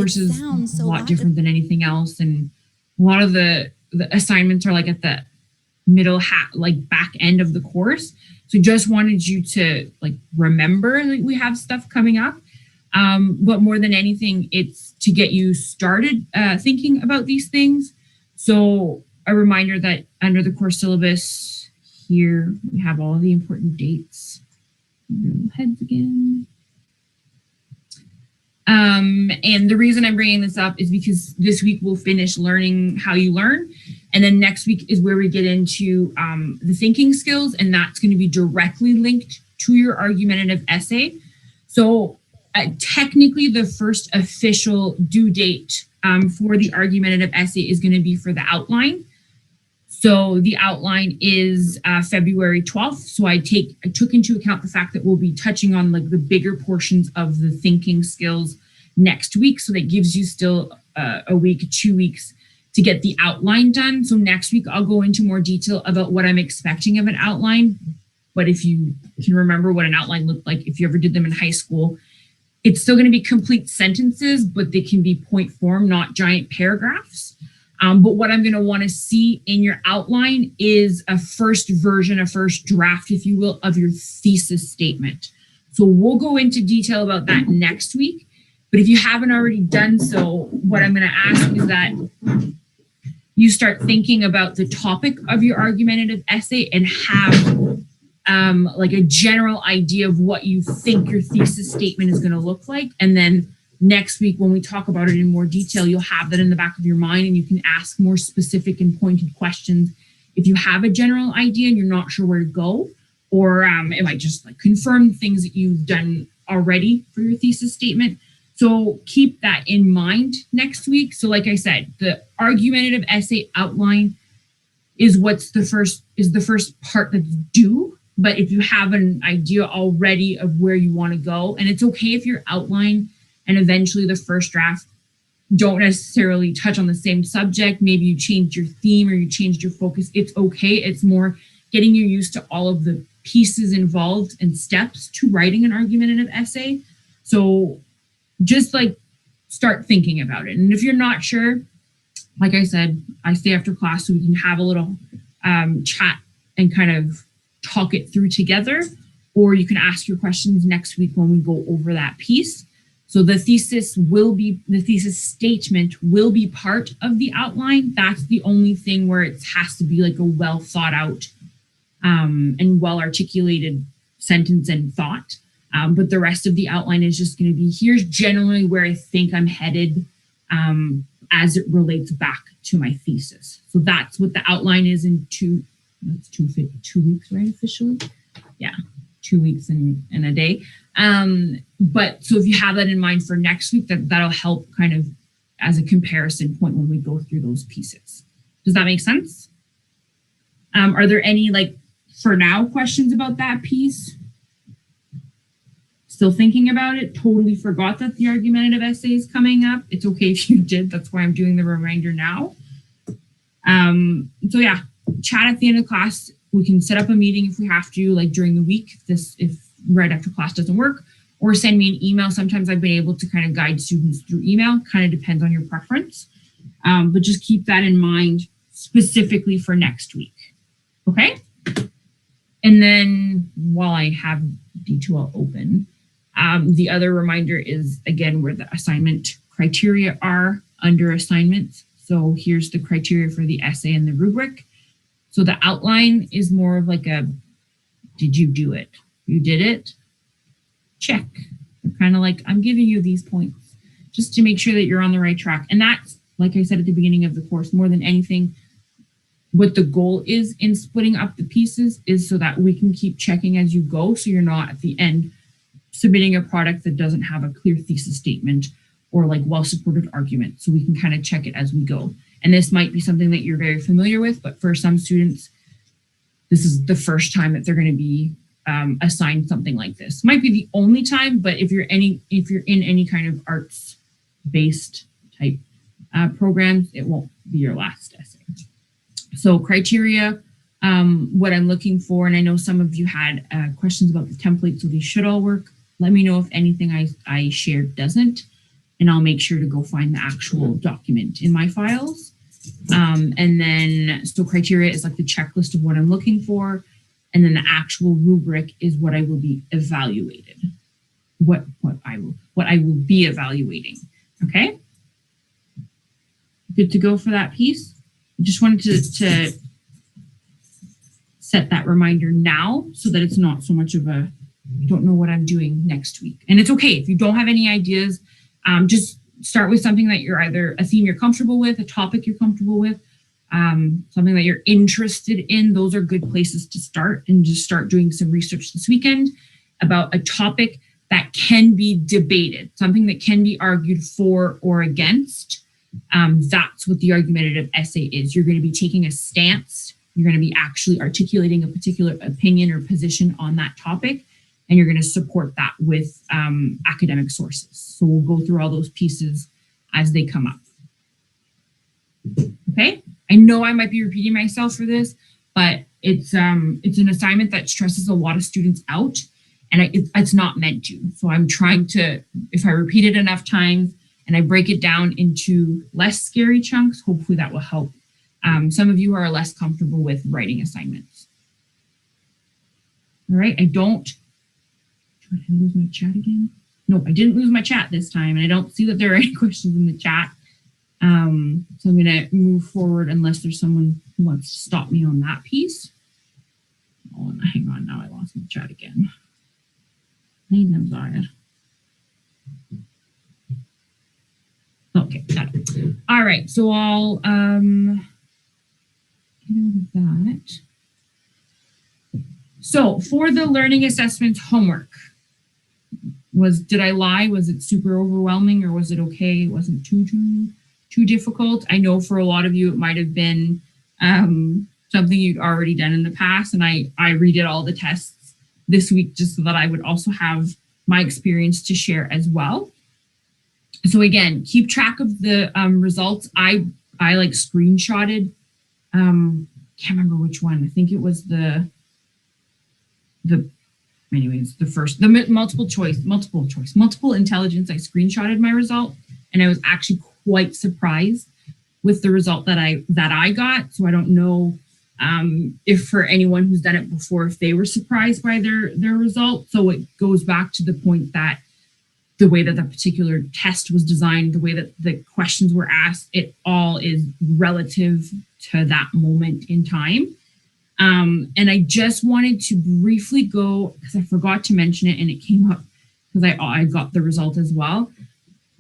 course is a lot different than anything else, and a lot of the assignments are like at the middle like back end of the course. So just wanted you to like remember that we have stuff coming up. But more than anything, it's to get you started thinking about these things. So a reminder that under the course syllabus here, we have all of the important dates. Heads again. And the reason I'm bringing this up is because this week we'll finish learning how you learn. And then next week is where we get into the thinking skills, and that's going to be directly linked to your argumentative essay. So technically the first official due date for the argumentative essay is going to be for the outline. So the outline is February 12th. So I took into account the fact that we'll be touching on like the bigger portions of the thinking skills next week. So that gives you still a week, 2 weeks to get the outline done. So next week, I'll go into more detail about what I'm expecting of an outline. But if you can remember what an outline looked like, if you ever did them in high school, it's still going to be complete sentences, but they can be point form, not giant paragraphs. But what I'm going to want to see in your outline is a first version, a first draft, if you will, of your thesis statement. So we'll go into detail about that next week. But if you haven't already done so, what I'm going to ask is that you start thinking about the topic of your argumentative essay and have like a general idea of what you think your thesis statement is going to look like. And then next week, when we talk about it in more detail, you'll have that in the back of your mind and you can ask more specific and pointed questions if you have a general idea and you're not sure where to go, or it might just like confirm things that you've done already for your thesis statement. So keep that in mind next week. So like I said, the argumentative essay outline is the first part that's due. But if you have an idea already of where you want to go, and it's okay if your outline and eventually the first draft don't necessarily touch on the same subject, maybe you changed your theme or you changed your focus, it's okay. It's more getting you used to all of the pieces involved and steps to writing an argumentative essay. So just like start thinking about it. And if you're not sure, like I said, I stay after class so we can have a little chat and kind of talk it through together, or you can ask your questions next week when we go over that piece. So the thesis statement will be part of the outline. That's the only thing where it has to be like a well thought out and well articulated sentence and thought. But the rest of the outline is just going to be, here's generally where I think I'm headed as it relates back to my thesis. So that's what the outline is in 2 weeks, right? Officially? Yeah, 2 weeks and a day. But so if you have that in mind for next week, that'll help kind of as a comparison point when we go through those pieces. Does that make sense? Are there any like for now questions about that piece? Still thinking about it? Totally forgot that the argumentative essay is coming up. It's okay if you did. That's why I'm doing the reminder now. So yeah, chat at the end of class. We can set up a meeting if we have to, like during the week, if right after class doesn't work, or send me an email. Sometimes I've been able to kind of guide students through email, kind of depends on your preference. But just keep that in mind specifically for next week. Okay. And then while I have D2L open, the other reminder is again where the assignment criteria are under assignments. So here's the criteria for the essay and the rubric. So the outline is more of like a, did you do it? You did it? Check. They're kind of like, I'm giving you these points just to make sure that you're on the right track. And that's, like I said at the beginning of the course, more than anything, what the goal is in splitting up the pieces is so that we can keep checking as you go. So you're not at the end submitting a product that doesn't have a clear thesis statement or like well-supported argument. So we can kind of check it as we go. And this might be something that you're very familiar with, but for some students, this is the first time that they're going to be assigned something like this. Might be the only time, but if you're in any kind of arts-based type programs, it won't be your last essay. So criteria, what I'm looking for, and I know some of you had questions about the template, so these should all work. Let me know if anything I shared doesn't. and I'll make sure to go find the actual document in my files. And then, so criteria is like the checklist of what I'm looking for. And then the actual rubric is what I will be evaluated. What I will be evaluating. Okay. Good to go for that piece. I just wanted to set that reminder now so that it's not so much of a, I don't know what I'm doing next week. And it's okay if you don't have any ideas, just start with something that you're either a theme you're comfortable with, a topic you're comfortable with, something that you're interested in. Those are good places to start, and just start doing some research this weekend about a topic that can be debated, something that can be argued for or against. That's what the argumentative essay is. You're going to be taking a stance. You're going to be actually articulating a particular opinion or position on that topic, and you're going to support that with academic sources. So we'll go through all those pieces as they come up. Okay, I know I might be repeating myself for this, but it's an assignment that stresses a lot of students out, and it's not meant to. So I'm trying to, if I repeat it enough times and I break it down into less scary chunks, hopefully that will help. Some of you are less comfortable with writing assignments. All right, did I lose my chat again? No, I didn't lose my chat this time, and I don't see that there are any questions in the chat. So I'm gonna move forward unless there's someone who wants to stop me on that piece. Oh, hang on, now I lost my chat again. Okay, got it. All right, so I'll get out of that. So for the learning assessments homework, did I lie? Was it super overwhelming, or was it okay? It wasn't too difficult. I know for a lot of you, it might have been something you'd already done in the past. And I redid all the tests this week just so that I would also have my experience to share as well. So again, keep track of the results. I like screenshotted, can't remember which one. I think it was the multiple intelligence. I screenshotted my result, and I was actually quite surprised with the result that I got. So I don't know if for anyone who's done it before, if they were surprised by their result. So it goes back to the point that the way that the particular test was designed, the way that the questions were asked, it all is relative to that moment in time. And I just wanted to briefly go, because I forgot to mention it and it came up because I got the result as well.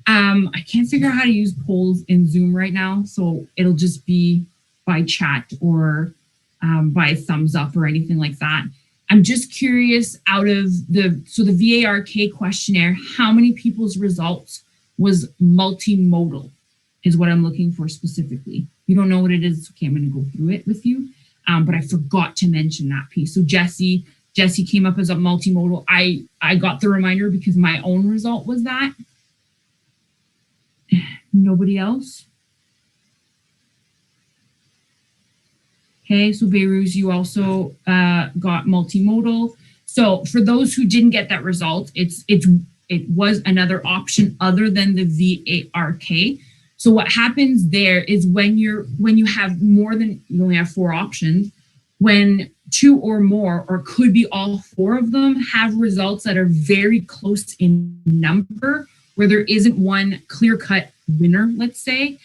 I can't figure out how to use polls in Zoom right now, so it'll just be by chat or by thumbs up or anything like that. I'm just curious, out of the VARK questionnaire, how many people's results was multimodal is what I'm looking for specifically. If you don't know what it is, it's okay, I'm going to go through it with you. But I forgot to mention that piece. So Jessie came up as a multimodal. I got the reminder because my own result was that. Nobody else? Okay, so Beirut, you also got multimodal. So for those who didn't get that result, it was another option other than the VARK. So what happens there is when you have more than, you only have 4 options, when 2 or more, or could be all 4 of them, have results that are very close in number, where there isn't one clear-cut winner, let's say,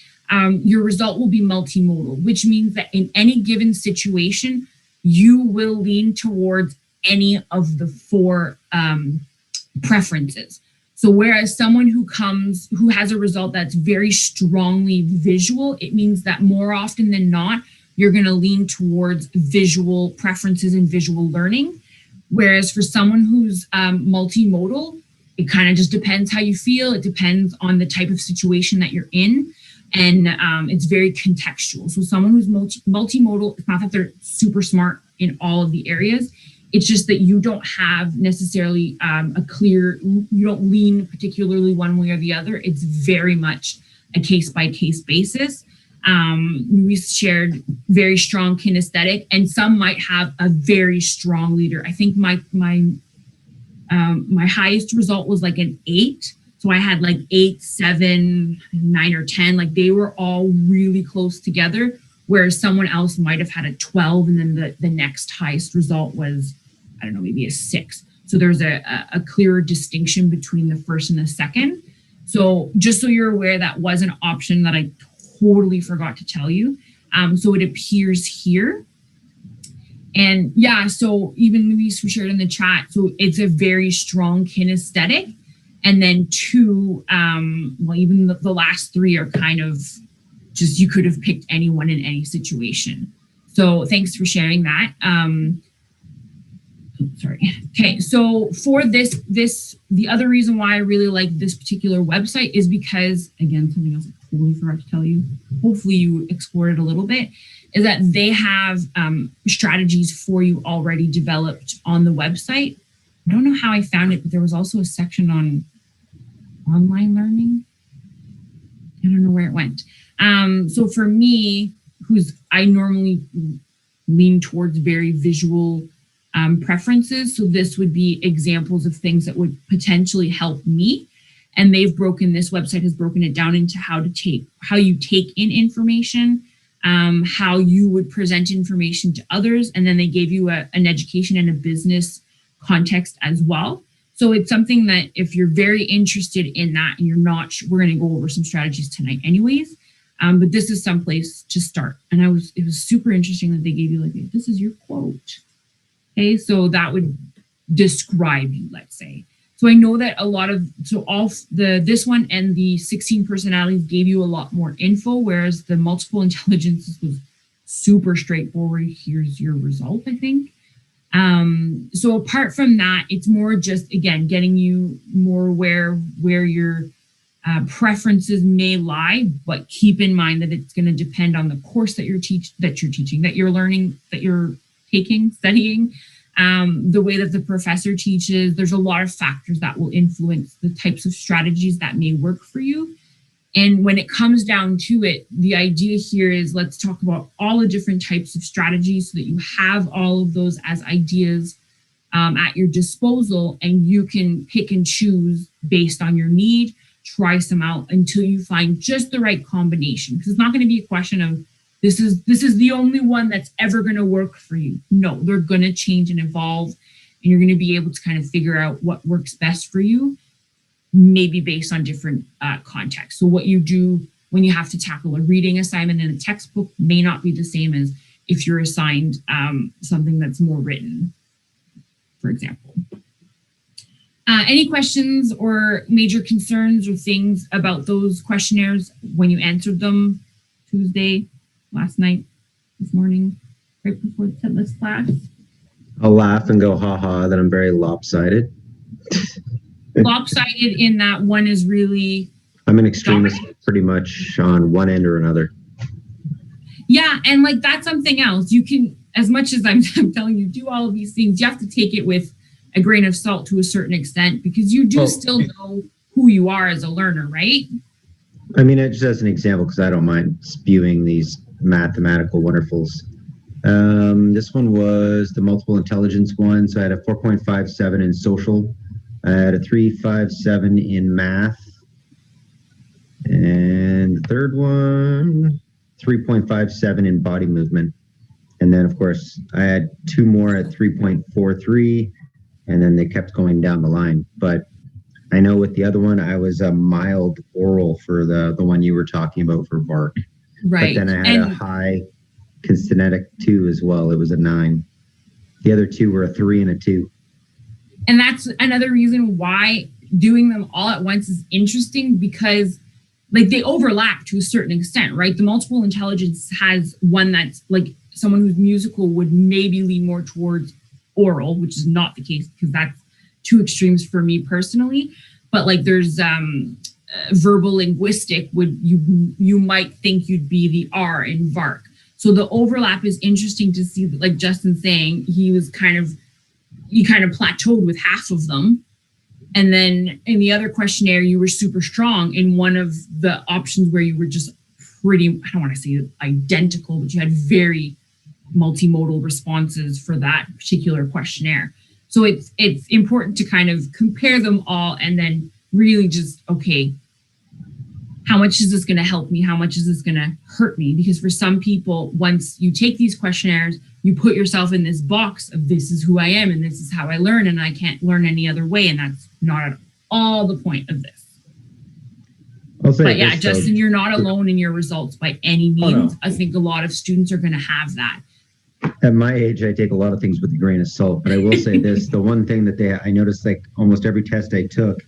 your result will be multimodal, which means that in any given situation, you will lean towards any of the 4 preferences. So whereas someone who has a result that's very strongly visual, it means that more often than not, you're going to lean towards visual preferences and visual learning. Whereas for someone who's multimodal, it kind of just depends how you feel. It depends on the type of situation that you're in. And it's very contextual. So someone who's multimodal, it's not that they're super smart in all of the areas. It's just that you don't have necessarily you don't lean particularly one way or the other. It's very much a case-by-case basis. We shared very strong kinesthetic, and some might have a very strong leader. I think my highest result was like an 8. So So I had like 8, 7, 9, or 10. Like they were all really close together, whereas someone else might have had a 12, and then the next highest result was, I don't know, maybe a 6. So there's a clearer distinction between the first and the second. So just so you're aware, that was an option that I totally forgot to tell you. So it appears here. And yeah, so even Luis, who shared in the chat, so it's a very strong kinesthetic. And then 2, well, even the last 3 are kind of just, you could have picked anyone in any situation. So thanks for sharing that. Sorry. Okay, so for this, the other reason why I really like this particular website is because, again, something else I totally forgot to tell you, hopefully you explored it a little bit, is that they have strategies for you already developed on the website. I don't know how I found it, but there was also a section on online learning. I don't know where it went. So for me, I normally lean towards very visual preferences. So this would be examples of things that would potentially help me. And this website has broken it down into how you take in information, how you would present information to others. And then they gave you an education and a business context as well. So it's something that if you're very interested in that and you're not, we're going to go over some strategies tonight anyways. But this is some place to start. And it was super interesting that they gave you like, this is your quote. Okay, so that would describe you, let's say. So I know that this one and the 16 personalities gave you a lot more info, whereas the multiple intelligences was super straightforward. Here's your result, I think. So apart from that, it's more just, again, getting you more aware where your preferences may lie, but keep in mind that it's going to depend on the course that you're learning, that you're taking, studying, the way that the professor teaches. There's a lot of factors that will influence the types of strategies that may work for you. And when it comes down to it, the idea here is let's talk about all the different types of strategies so that you have all of those as ideas at your disposal, and you can pick and choose based on your need, try some out until you find just the right combination. Because it's not going to be a question of this is the only one that's ever going to work for you. No, they're going to change and evolve, and you're going to be able to kind of figure out what works best for you, maybe based on different contexts. So what you do when you have to tackle a reading assignment in a textbook may not be the same as if you're assigned something that's more written, for example. Any questions or major concerns or things about those questionnaires when you answered them Tuesday, last night, this morning, right before this class? I'll laugh and go, haha, that I'm very lopsided. Lopsided in that one is really... I'm an extremist pretty much on one end or another. Yeah, and like that's something else. You can, as much as I'm telling you, do all of these things, you have to take it with a grain of salt to a certain extent, because you do still know who you are as a learner, right? I mean, just as an example, because I don't mind spewing these mathematical wonderfuls. This one was the multiple intelligence one. So I had a 4.57 in social. I had a 3.57 in math. And the third one, 3.57 in body movement. And then, of course, I had 2 more at 3.43. And then they kept going down the line. But I know with the other one, I was a mild oral for the one you were talking about for VARC. Right. But then I had a high kinesthetic 2 as well. It was a 9. The other 2 were a 3 and a 2. And that's another reason why doing them all at once is interesting, because like they overlap to a certain extent, right? The multiple intelligence has one that's like someone who's musical would maybe lean more towards oral, which is not the case because that's two extremes for me personally. But like there's verbal linguistic you might think you'd be the R in VARC. So the overlap is interesting to see, like Justin saying, he kind of plateaued with half of them. And then in the other questionnaire, you were super strong in one of the options where you were just pretty, I don't want to say identical, but you had very multimodal responses for that particular questionnaire. So it's important to kind of compare them all and then really just, okay, how much is this going to help me? How much is this going to hurt me? Because for some people, once you take these questionnaires, you put yourself in this box of this is who I am and this is how I learn and I can't learn any other way. And that's not at all the point of this. But yeah, Justin, you're not alone in your results by any means. Oh, no. I think a lot of students are going to have that. At my age, I take a lot of things with a grain of salt, but I will say this, the one thing that I noticed, like almost every test I took,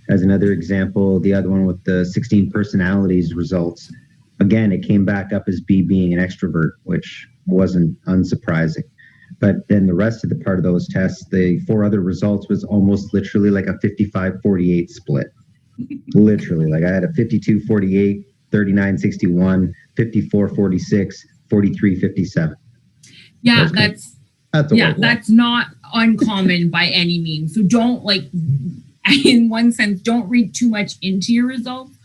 as another example, the other one with the 16 personalities results, again, it came back up as B being an extrovert, which wasn't unsurprising. But then the rest of the part of those tests, the 4 other results was almost literally like a 55-48 split. Literally, like I had a 52-48, 39-61, 54-46, 43-57. Yeah, that's not uncommon by any means. So don't in one sense, don't read too much into your results.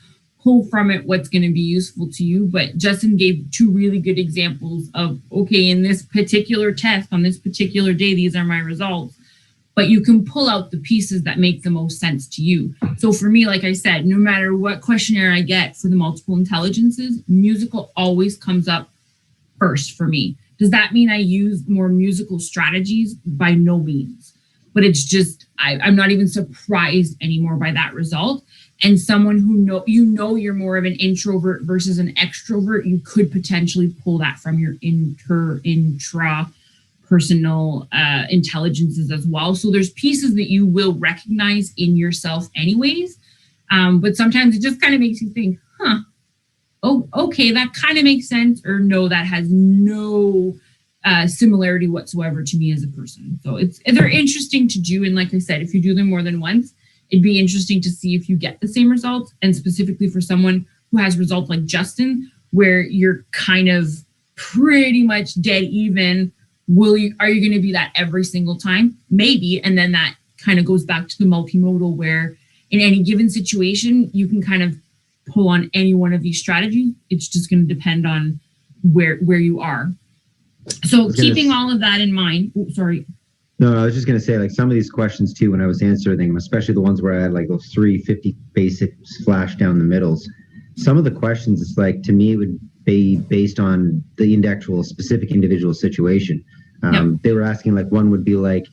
Pull from it what's going to be useful to you. But Justin gave 2 really good examples of, okay, in this particular test, on this particular day, these are my results. But you can pull out the pieces that make the most sense to you. So for me, like I said, no matter what questionnaire I get for the multiple intelligences, musical always comes up first for me. Does that mean I use more musical strategies? By no means. But it's just, I'm not even surprised anymore by that result. And someone who you're more of an introvert versus an extrovert, you could potentially pull that from your intra-personal intelligences as well. So there's pieces that you will recognize in yourself anyways. But sometimes it just kind of makes you think, oh, okay, that kind of makes sense. Or no, that has no similarity whatsoever to me as a person. So they're interesting to do. And like I said, if you do them more than once, it'd be interesting to see if you get the same results. And specifically for someone who has results like Justin, where you're kind of pretty much dead even, are you going to be that every single time? Maybe. And then that kind of goes back to the multimodal, where in any given situation, you can kind of pull on any one of these strategies. It's just going to depend on where you are. So keeping all of that in mind, sorry. No, I was just going to say, like, some of these questions too, when I was answering them, especially the ones where I had like those 350 basics flash down the middles, some of the questions, it's like, to me, it would be based on the actual specific individual situation. They were asking, like, one would be like,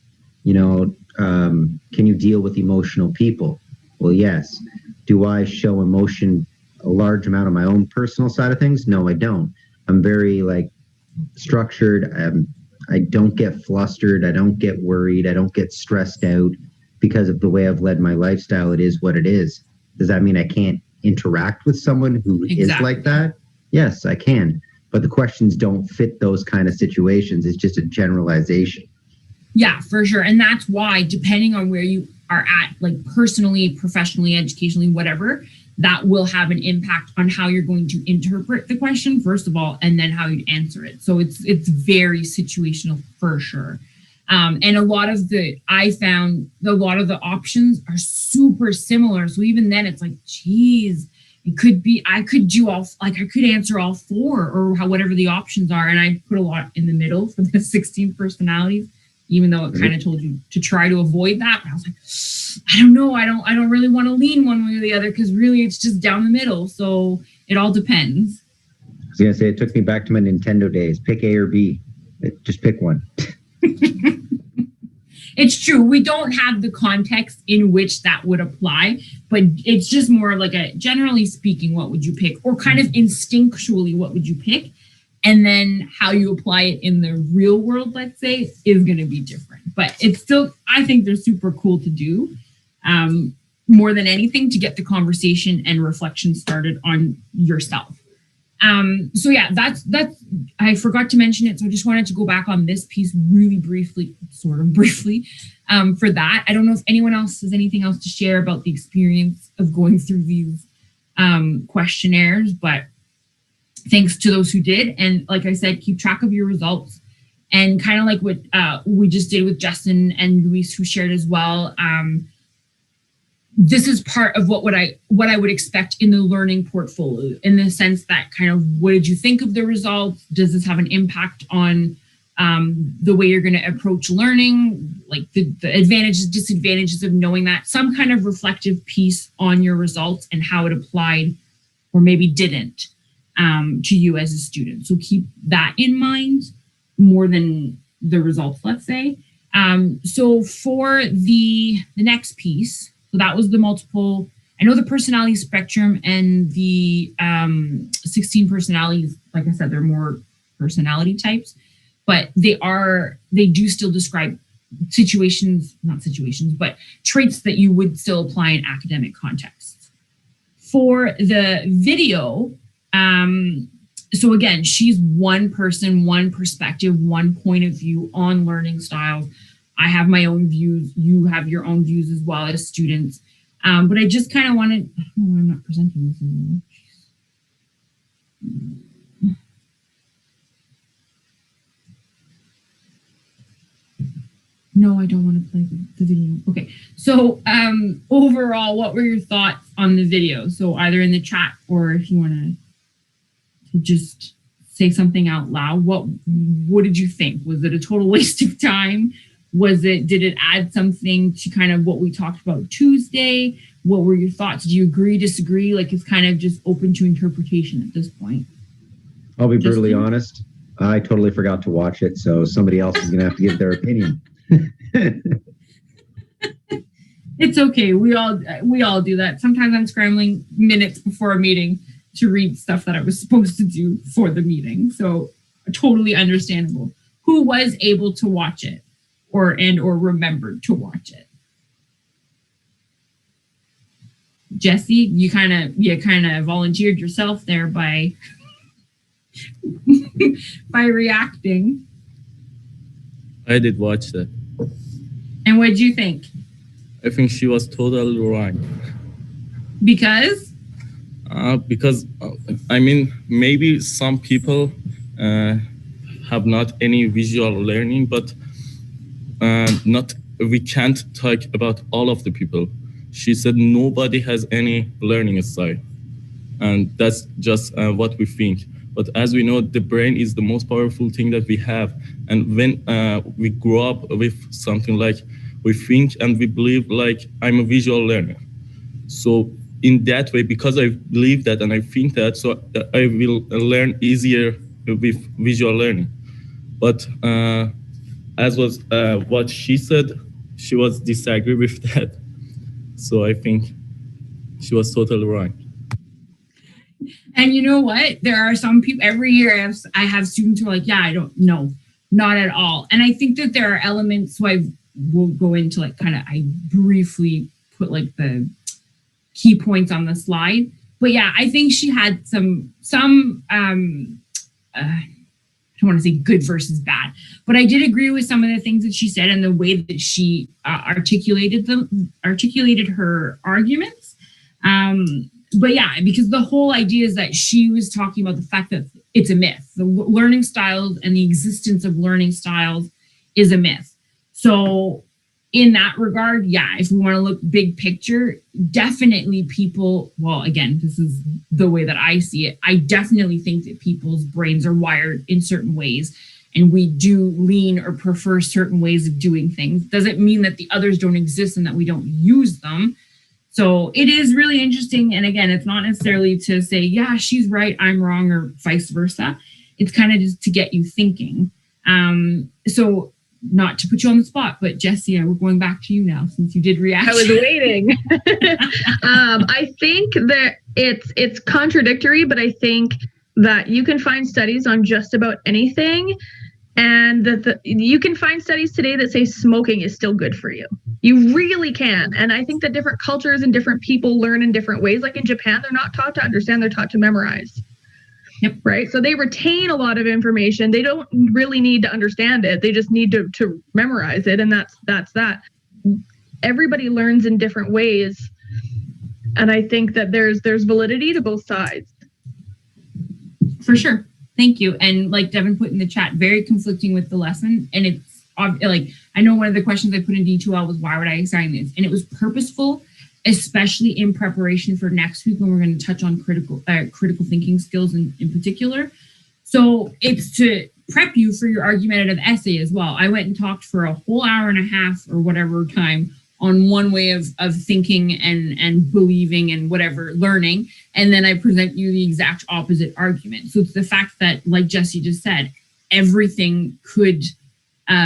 can you deal with emotional people? Well, yes. Do I show emotion a large amount on my own personal side of things? No, I don't. I'm very structured. I don't get flustered. I don't get worried. I don't get stressed out because of the way I've led my lifestyle. It is what it is. Does that mean I can't interact with someone who is like that? Yes, I can. But the questions don't fit those kind of situations. It's just a generalization. Yeah, for sure. And that's why, depending on where you are at, like personally, professionally, educationally, whatever, that will have an impact on how you're going to interpret the question, first of all, and then how you answer it. So it's very situational for sure. And I found a lot of the options are super similar. So even then it's like, geez, it could be, I could answer all 4 or whatever the options are. And I put a lot in the middle for the 16 personalities, even though it kind of told you to try to avoid that. But I was like, I don't know. I don't really want to lean one way or the other, because really it's just down the middle. So it all depends. I was going to say, it took me back to my Nintendo days. Pick A or B. Just pick one. It's true. We don't have the context in which that would apply, but it's just more like a, generally speaking, what would you pick? Or kind of instinctually, what would you pick? And then how you apply it in the real world, let's say, is going to be different. But it's still, I think they're super cool to do. More than anything, to get the conversation and reflection started on yourself. So yeah, that's, I forgot to mention it. So I just wanted to go back on this piece really briefly, for that. I don't know if anyone else has anything else to share about the experience of going through these questionnaires, but thanks to those who did. And like I said, keep track of your results, and kind of like what we just did with Justin and Luis, who shared as well. This is part of what I would expect in the learning portfolio, in the sense that kind of, what did you think of the results? Does this have an impact on the way you're going to approach learning, like the advantages, disadvantages of knowing that, some kind of reflective piece on your results and how it applied or maybe didn't to you as a student. So keep that in mind more than the results, let's say. So for the next piece, so that was the multiple, I know the personality spectrum and the 16 personalities, like I said, they're more personality types, but they do still describe not situations, but traits that you would still apply in academic contexts. For the video, so again, she's one person, one perspective, one point of view on learning styles. I have my own views. You have your own views as well as students. But I just kind of wanted, I'm not presenting this anymore. No, I don't want to play the video. Okay. So overall, what were your thoughts on the video? So either in the chat or if you want to just say something out loud, what did you think? Was it a total waste of time? Did it add something to kind of what we talked about Tuesday? What were your thoughts? Do you agree, disagree? Like, it's kind of just open to interpretation at this point. I'll be brutally honest. I totally forgot to watch it, so somebody else is going to have to give their opinion. It's okay. We all do that. Sometimes I'm scrambling minutes before a meeting to read stuff that I was supposed to do for the meeting. So totally understandable. Who was able to watch it or remembered to watch it? Jesse, you kind of volunteered yourself there by reacting. I did watch that. And what did you think? I think she was totally right. Because? Because maybe some people have not any visual learning, but we can't talk about all of the people. She said nobody has any learning style, and that's just what we think. But as we know, the brain is the most powerful thing that we have. And when we grow up with something like we think and we believe like I'm a visual learner. So in that way, because I believe that and I think that, so I will learn easier with visual learning. But as was what she said, she was disagree with that. So I think she was totally right. And you know what? There are some people every year I have students who are like, yeah, I don't know, not at all. And I think that there are elements, so I will go into like I briefly put like the key points on the slide. But yeah, I think she had some I don't want to say good versus bad, but I did agree with some of the things that she said and the way that she articulated her arguments. But yeah, because the whole idea is that she was talking about the fact that it's a myth. The learning styles and the existence of learning styles is a myth. So in that regard, yeah, if we want to look big picture, definitely people, well, again, this is the way that I see it. I definitely think that people's brains are wired in certain ways, and we do lean or prefer certain ways of doing things. Doesn't mean that the others don't exist and that we don't use them. So it is really interesting. And again, it's not necessarily to say, yeah, she's right, I'm wrong, or vice versa. It's kind of just to get you thinking. So not to put you on the spot, but Jessie, we're going back to you now since you did react. I was waiting. I think that it's contradictory, but I think that you can find studies on just about anything. And that you can find studies today that say smoking is still good for you. You really can. And I think that different cultures and different people learn in different ways. Like in Japan, they're not taught to understand, they're taught to memorize. Yep. Right. So they retain a lot of information. They don't really need to understand it. They just need to memorize it. And that's that. Everybody learns in different ways. And I think that there's validity to both sides. For sure. Thank you. And like Devin put in the chat, very conflicting with the lesson. And it's like, I know one of the questions I put in D2L was, why would I assign this? And it was purposeful, especially in preparation for next week when we're going to touch on critical thinking skills in particular. So it's to prep you for your argumentative essay as well. I went and talked for a whole hour and a half or whatever time on one way of thinking and believing and whatever, learning. And then I present you the exact opposite argument. So it's the fact that, like Jesse just said, everything could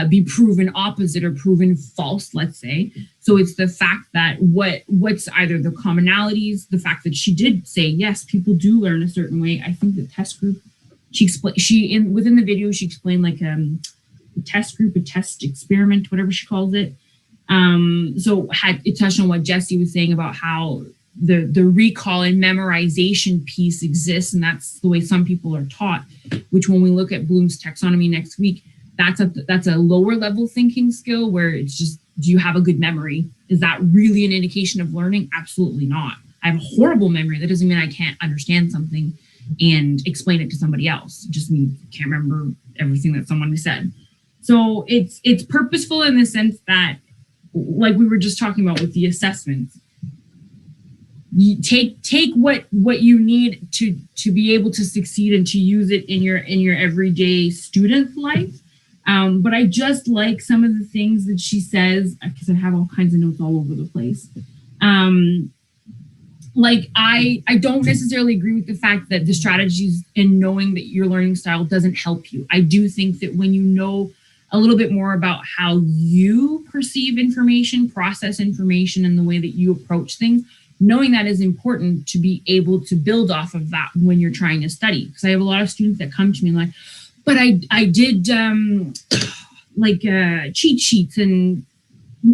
be proven opposite or proven false, let's say. So it's the fact that what's either the commonalities, the fact that she did say, yes, people do learn a certain way. I think the test group, within the video, she explained like a test group, a test experiment, whatever she calls it. So it touched on what Jesse was saying about how the recall and memorization piece exists, and that's the way some people are taught, which when we look at Bloom's taxonomy next week, that's a lower level thinking skill where it's just, do you have a good memory? Is that really an indication of learning? Absolutely not. I have a horrible memory. That doesn't mean I can't understand something and explain it to somebody else. It just means I can't remember everything that someone said. So it's purposeful in the sense that, like we were just talking about with the assessments, you take what you need to be able to succeed and to use it in your everyday student life. But I just like some of the things that she says, because I have all kinds of notes all over the place. Like I don't necessarily agree with the fact that the strategies and knowing that your learning style doesn't help you. I do think that when you know a little bit more about how you perceive information, process information, and the way that you approach things, knowing that is important to be able to build off of that when you're trying to study. Because I have a lot of students that come to me like, but I did cheat sheets and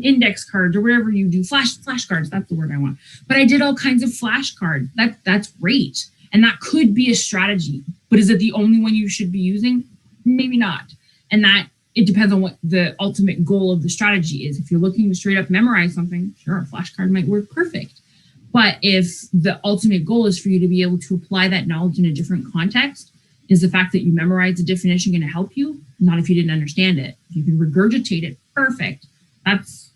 index cards or whatever you do, flashcards, that's the word I want. But I did all kinds of flashcards. That's great. And that could be a strategy. But is it the only one you should be using? Maybe not. And that it depends on what the ultimate goal of the strategy is. If you're looking to straight up memorize something, sure, a flashcard might work perfect. But if the ultimate goal is for you to be able to apply that knowledge in a different context, is the fact that you memorize the definition going to help you? Not if you didn't understand it. If you can regurgitate it, perfect. That's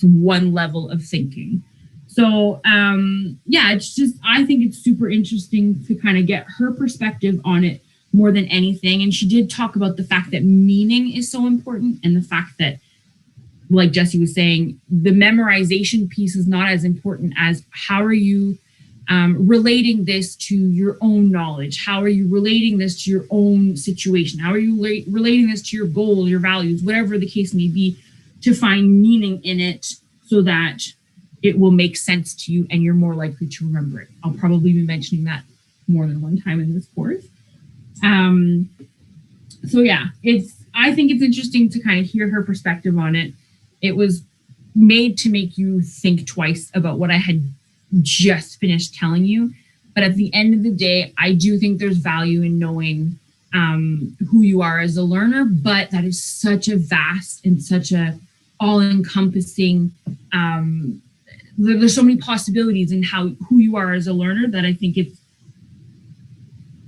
one level of thinking. So it's just, I think it's super interesting to kind of get her perspective on it more than anything. And she did talk about the fact that meaning is so important, and the fact that, like Jesse was saying, the memorization piece is not as important as how are you relating this to your own knowledge? How are you relating this to your own situation? How are you relating this to your goals, your values, whatever the case may be, to find meaning in it so that it will make sense to you and you're more likely to remember it. I'll probably be mentioning that more than one time in this course. I think it's interesting to kind of hear her perspective on it. It was made to make you think twice about what I had just finished telling you. But at the end of the day, I do think there's value in knowing who you are as a learner, but that is such a vast and such a all-encompassing, there's so many possibilities in who you are as a learner that I think it's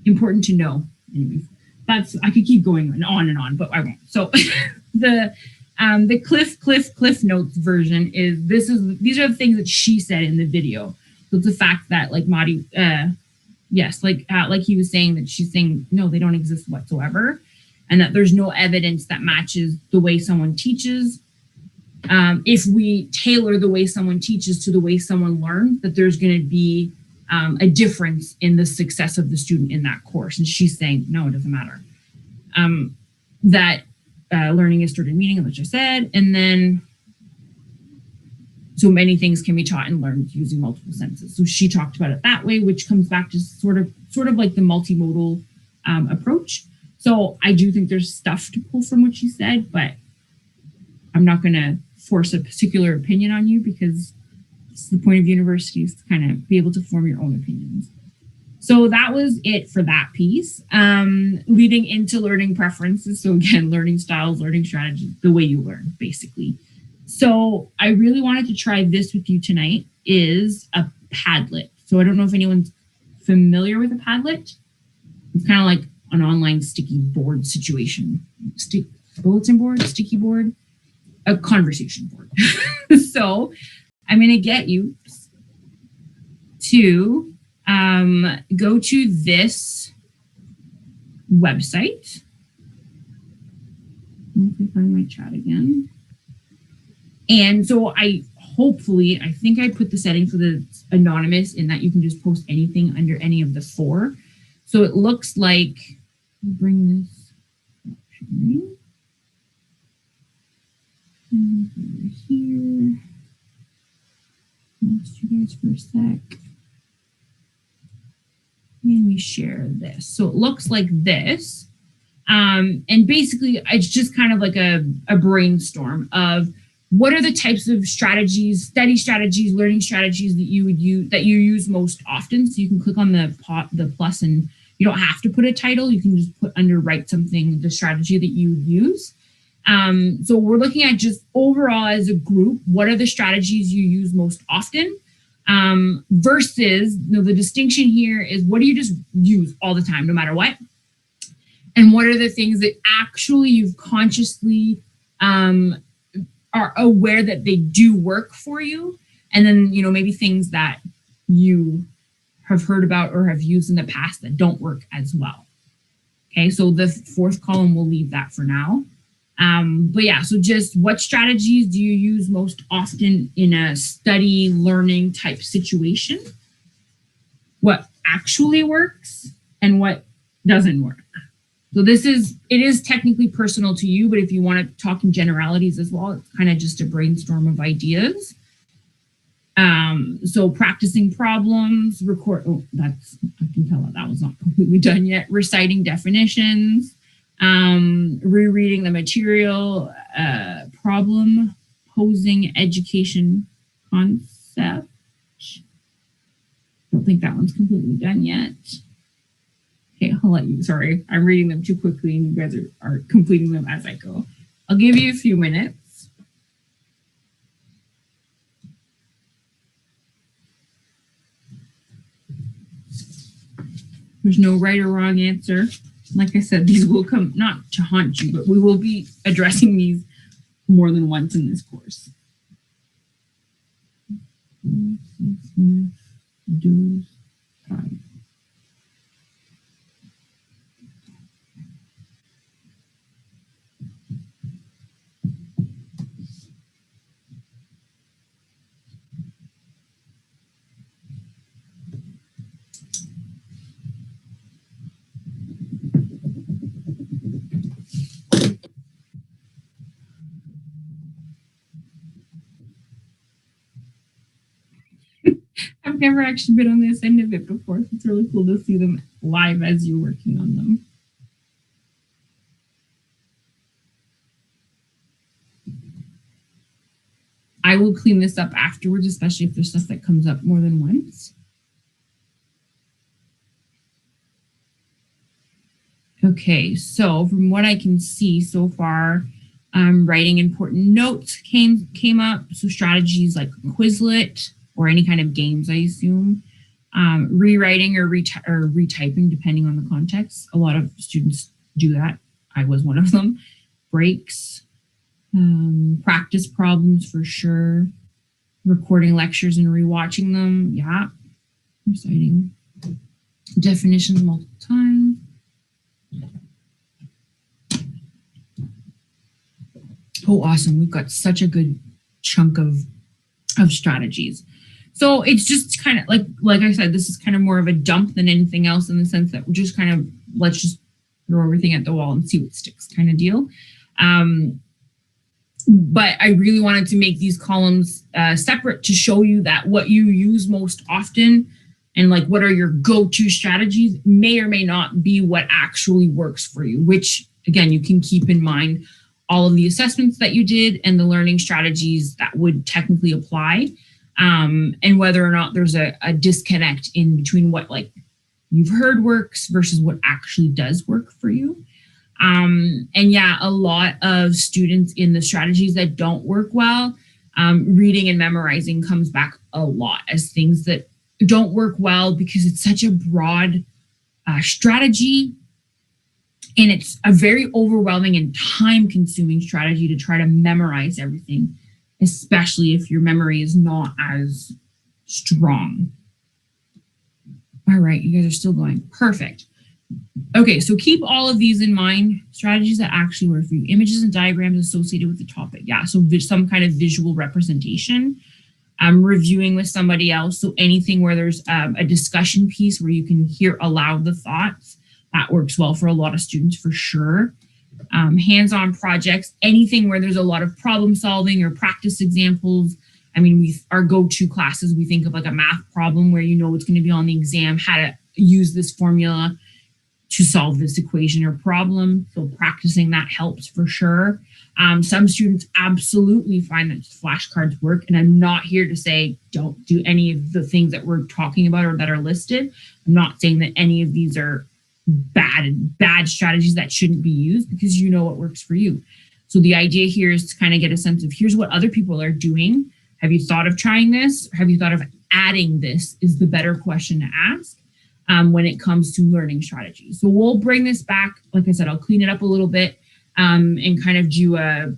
important to know. Anyways, I could keep going on and on, but I won't. So the Cliff Notes version is these are the things that she said in the video. So it's the fact that, like Madi, like he was saying, that she's saying no, they don't exist whatsoever, and that there's no evidence that matches the way someone teaches. If we tailor the way someone teaches to the way someone learns, that there's going to be a difference in the success of the student in that course. And she's saying, no, it doesn't matter. That learning is stored in meaning, which I said. And then, so many things can be taught and learned using multiple senses. So she talked about it that way, which comes back to sort of like the multimodal approach. So I do think there's stuff to pull from what she said, but I'm not going to force a particular opinion on you, because it's the point of universities to kind of be able to form your own opinions. So that was it for that piece. Leading into learning preferences. So again, learning styles, learning strategies, the way you learn, basically. So I really wanted to try this with you tonight, is a Padlet. So I don't know if anyone's familiar with a Padlet. It's kind of like an online sticky board situation. Bulletin board, sticky board, a conversation board. So I'm going to get you to go to this website. Let me find my chat again. And so I think I put the setting so that it's anonymous in that you can just post anything under any of the 4. So it looks like, bring this over here. Lost you guys for a sec. And we share this. So it looks like this. And basically, it's just kind of like a brainstorm of what are the types of strategies, study strategies, learning strategies that you would use, that you use most often. So you can click on the plus, and you don't have to put a title. You can just put under write something, the strategy that you would use. So we're looking at just overall as a group, what are the strategies you use most often? Versus, the distinction here is what do you just use all the time, no matter what? And what are the things that actually you've consciously are aware that they do work for you? And then, maybe things that you have heard about or have used in the past that don't work as well. Okay, so the 4th column, we'll leave that for now. But yeah, so just what strategies do you use most often in a study learning type situation? What actually works and what doesn't work. So it is technically personal to you, but if you want to talk in generalities as well, it's kind of just a brainstorm of ideas. So practicing problems, I can tell that was not completely done yet. Reciting definitions, rereading the material, problem posing education concept. Don't think that one's completely done yet. Okay, I'll let you, sorry, I'm reading them too quickly and you guys are completing them as I go. I'll give you a few minutes. There's no right or wrong answer. Like I said, these will come, not to haunt you, but we will be addressing these more than once in this course. Do's, tries. I've never actually been on this end of it before. So it's really cool to see them live as you're working on them. I will clean this up afterwards, especially if there's stuff that comes up more than once. Okay, so from what I can see so far, writing important notes came up. So strategies like Quizlet or any kind of games, I assume. Rewriting or retyping, depending on the context. A lot of students do that. I was one of them. Breaks, practice problems for sure. Recording lectures and rewatching them. Yeah. Reciting definitions multiple times. Oh, awesome. We've got such a good chunk of strategies. So it's just kind of like I said, this is kind of more of a dump than anything else in the sense that we're just kind of, let's just throw everything at the wall and see what sticks kind of deal. But I really wanted to make these columns separate to show you that what you use most often and like what are your go-to strategies may or may not be what actually works for you, which again, you can keep in mind all of the assessments that you did and the learning strategies that would technically apply. And whether or not there's a disconnect in between what like you've heard works versus what actually does work for you. And yeah, a lot of students in the strategies that don't work well, reading and memorizing comes back a lot as things that don't work well because it's such a broad strategy. And it's a very overwhelming and time-consuming strategy to try to memorize everything, especially if your memory is not as strong. All right, you guys are still going. Perfect. Okay, so keep all of these in mind. Strategies that actually work for you. Images and diagrams associated with the topic. Yeah, so some kind of visual representation. Reviewing with somebody else. So anything where there's a discussion piece where you can hear aloud the thoughts, that works well for a lot of students for sure. Hands-on projects, anything where there's a lot of problem solving or practice examples. I mean, our go-to classes, we think of like a math problem where you know it's going to be on the exam, how to use this formula to solve this equation or problem. So practicing that helps for sure. Some students absolutely find that flashcards work. And I'm not here to say don't do any of the things that we're talking about or that are listed. I'm not saying that any of these are bad strategies that shouldn't be used, because you know what works for you. So the idea here is to kind of get a sense of here's what other people are doing. Have you thought of trying this? Or have you thought of adding this is the better question to ask when it comes to learning strategies. So we'll bring this back. Like I said, I'll clean it up a little bit and kind of do a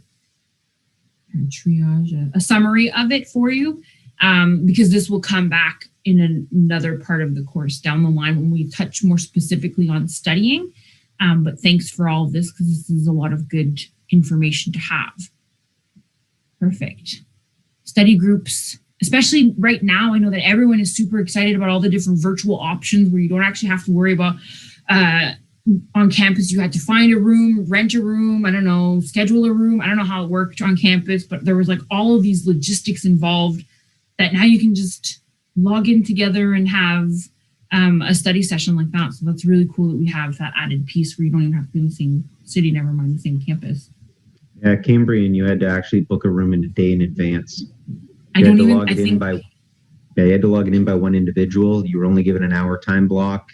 triage, a summary of it for you, because this will come back in another part of the course down the line when we touch more specifically on studying. But thanks for all of this, because this is a lot of good information to have. Perfect. Study groups, especially right now, I know that everyone is super excited about all the different virtual options where you don't actually have to worry about on campus, you had to find a room, rent a room, I don't know, schedule a room. I don't know how it worked on campus, but there was like all of these logistics involved that now you can just log in together and have a study session like that. So that's really cool that we have that added piece where you don't even have to be in the same city, never mind the same campus. Yeah, Cambrian, you had to actually book a room in a day in advance. You had to log it in by one individual. You were only given an hour time block.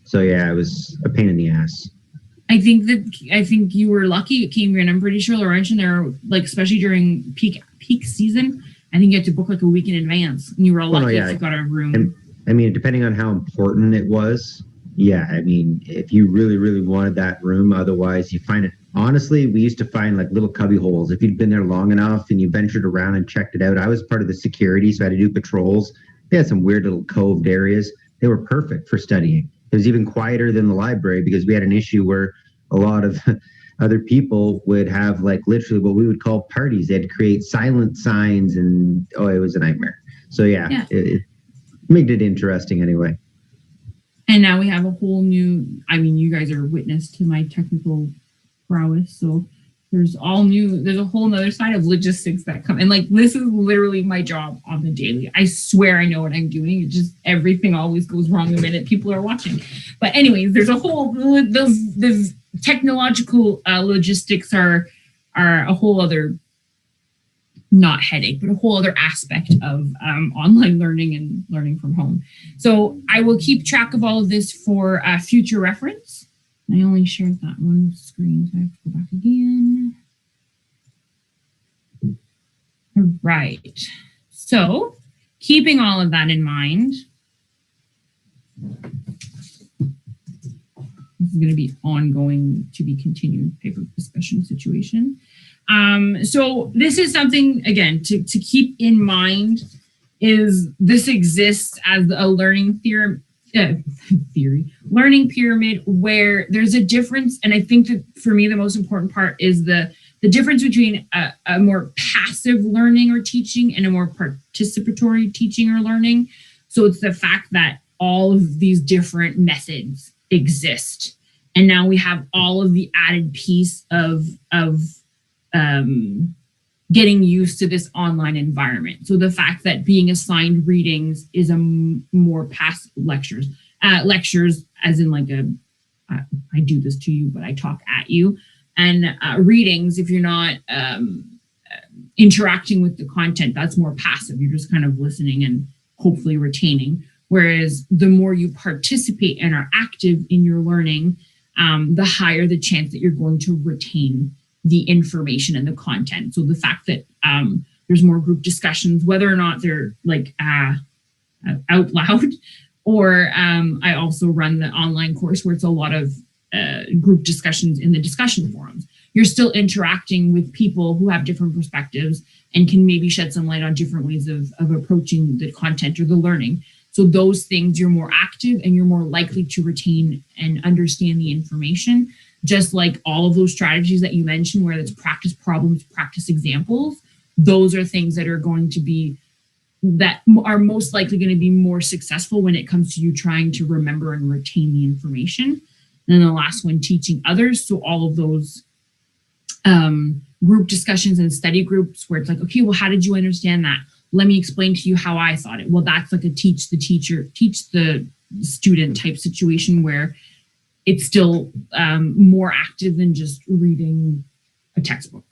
So yeah, it was a pain in the ass. I think you were lucky at Cambrian. I'm pretty sure Laurentian there, like especially during peak season, I think you had to book like a week in advance, and you were lucky if you got a room. And, I mean, depending on how important it was, yeah. I mean, if you really, really wanted that room, otherwise you find it. Honestly, we used to find like little cubby holes. If you'd been there long enough and you ventured around and checked it out, I was part of the security, so I had to do patrols. They had some weird little coved areas. They were perfect for studying. It was even quieter than the library because we had an issue where a lot of other people would have like literally what we would call parties. They had to create silent signs, and it was a nightmare. So yeah. It made it interesting anyway. And now we have a whole new, I mean, you guys are witness to my technical prowess. So there's a whole nother side of logistics that come. And like, this is literally my job on the daily. I swear I know what I'm doing. It just, everything always goes wrong the minute people are watching. But anyways, there's a whole, those technological logistics are a whole other, not headache, but a whole other aspect of online learning and learning from home. So I will keep track of all of this for future reference. I only shared that one screen, so I have to go back again. All right. So keeping all of that in mind, this is going to be ongoing, to be continued paper discussion situation. So this is something, again, to keep in mind, is this exists as a learning learning pyramid where there's a difference. And I think that for me, the most important part is the difference between a more passive learning or teaching and a more participatory teaching or learning. So it's the fact that all of these different methods exist. And now we have all of the added piece of getting used to this online environment. So the fact that being assigned readings is a more passive lectures as in like I do this to you, but I talk at you. And readings, if you're not interacting with the content, that's more passive. You're just kind of listening and hopefully retaining. Whereas the more you participate and are active in your learning, the higher the chance that you're going to retain the information and the content. So the fact that there's more group discussions, whether or not they're like out loud, or I also run the online course where it's a lot of group discussions in the discussion forums. You're still interacting with people who have different perspectives and can maybe shed some light on different ways of approaching the content or the learning. So those things, you're more active and you're more likely to retain and understand the information. Just like all of those strategies that you mentioned, where it's practice problems, practice examples, those are things that are going to be, that are most likely going to be more successful when it comes to you trying to remember and retain the information. And then the last one, teaching others. So all of those group discussions and study groups where it's like, okay, well, how did you understand that? Let me explain to you how I thought it. Well, that's like a teach the teacher, teach the student type situation where it's still more active than just reading a textbook.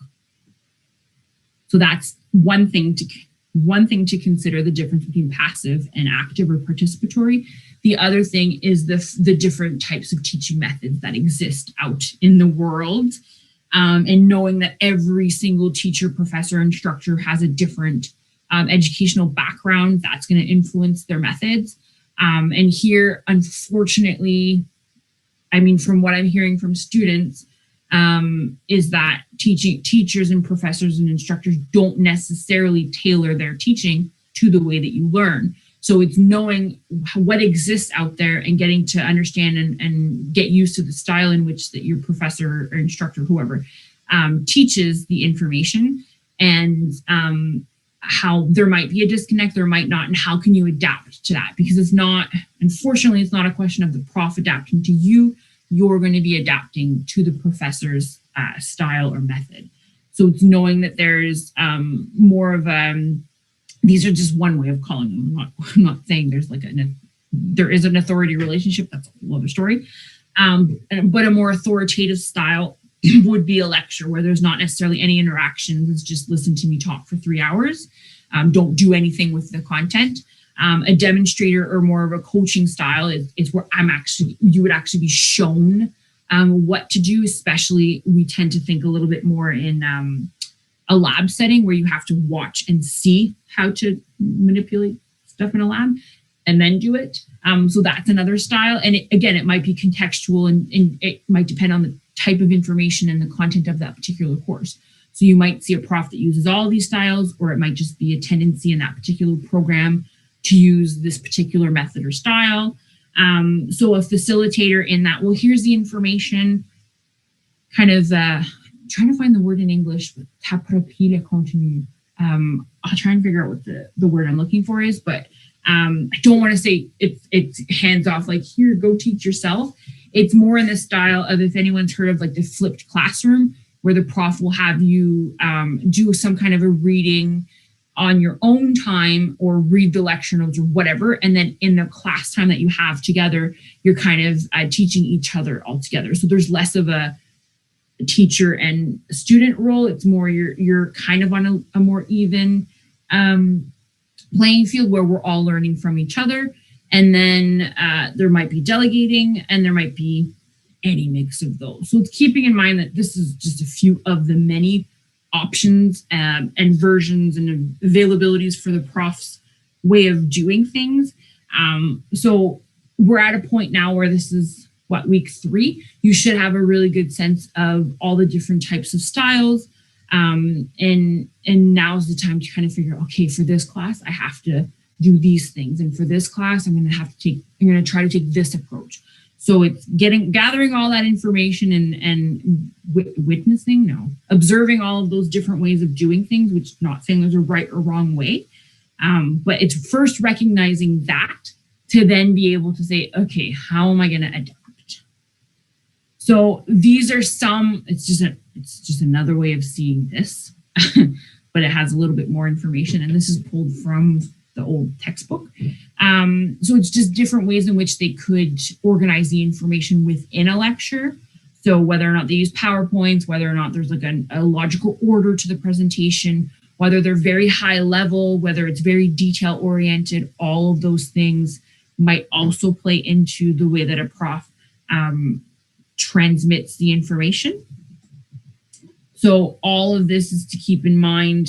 So that's one thing to consider, the difference between passive and active or participatory. The other thing is the different types of teaching methods that exist out in the world, and knowing that every single teacher, professor, instructor has a different educational background that's going to influence their methods. And here, unfortunately, I mean, from what I'm hearing from students, is that teachers and professors and instructors don't necessarily tailor their teaching to the way that you learn. So it's knowing what exists out there and getting to understand and get used to the style in which that your professor or instructor, whoever, teaches the information, and how there might be a disconnect, there might not, and how can you adapt to that? Because it's not, unfortunately, it's not a question of the prof adapting to you. You're going to be adapting to the professor's style or method. So it's knowing that there's more of these are just one way of calling them. I'm not saying there's like there is an authority relationship. That's a whole other story. But a more authoritative style would be a lecture where there's not necessarily any interactions. It's just listen to me talk for 3 hours. Don't do anything with the content. A demonstrator or more of a coaching style is where you would actually be shown what to do. Especially, we tend to think a little bit more in a lab setting where you have to watch and see how to manipulate stuff in a lab and then do it. So that's another style. And it might be contextual and it might depend on the type of information and the content of that particular course. So you might see a prof that uses all these styles, or it might just be a tendency in that particular program to use this particular method or style. So a facilitator in that, well, here's the information, kind of trying to find the word in English, but t'approprier le contenu. I'll try and figure out what the word I'm looking for is, but I don't want to say it's hands off, like here, go teach yourself. It's more in the style of, if anyone's heard of like the flipped classroom, where the prof will have you do some kind of a reading on your own time or read the lecture notes or whatever. And then in the class time that you have together, you're kind of teaching each other all together. So there's less of a teacher and student role. It's more you're kind of on a more even playing field where we're all learning from each other. And then there might be delegating, and there might be any mix of those. So it's keeping in mind that this is just a few of the many options and versions and availabilities for the prof's way of doing things. So we're at a point now where this is week 3. You should have a really good sense of all the different types of styles. And now's the time to kind of figure, okay, for this class, I have to do these things. And for this class, I'm going to try to take this approach. So it's gathering all that information and observing all of those different ways of doing things, which I'm not saying there's a right or wrong way. But it's first recognizing that to then be able to say, okay, how am I going to adapt? So these are it's just another way of seeing this, but it has a little bit more information. And this is pulled from the old textbook. So it's just different ways in which they could organize the information within a lecture. So whether or not they use PowerPoints, whether or not there's like a logical order to the presentation, whether they're very high level, whether it's very detail oriented, all of those things might also play into the way that a prof transmits the information. So all of this is to keep in mind.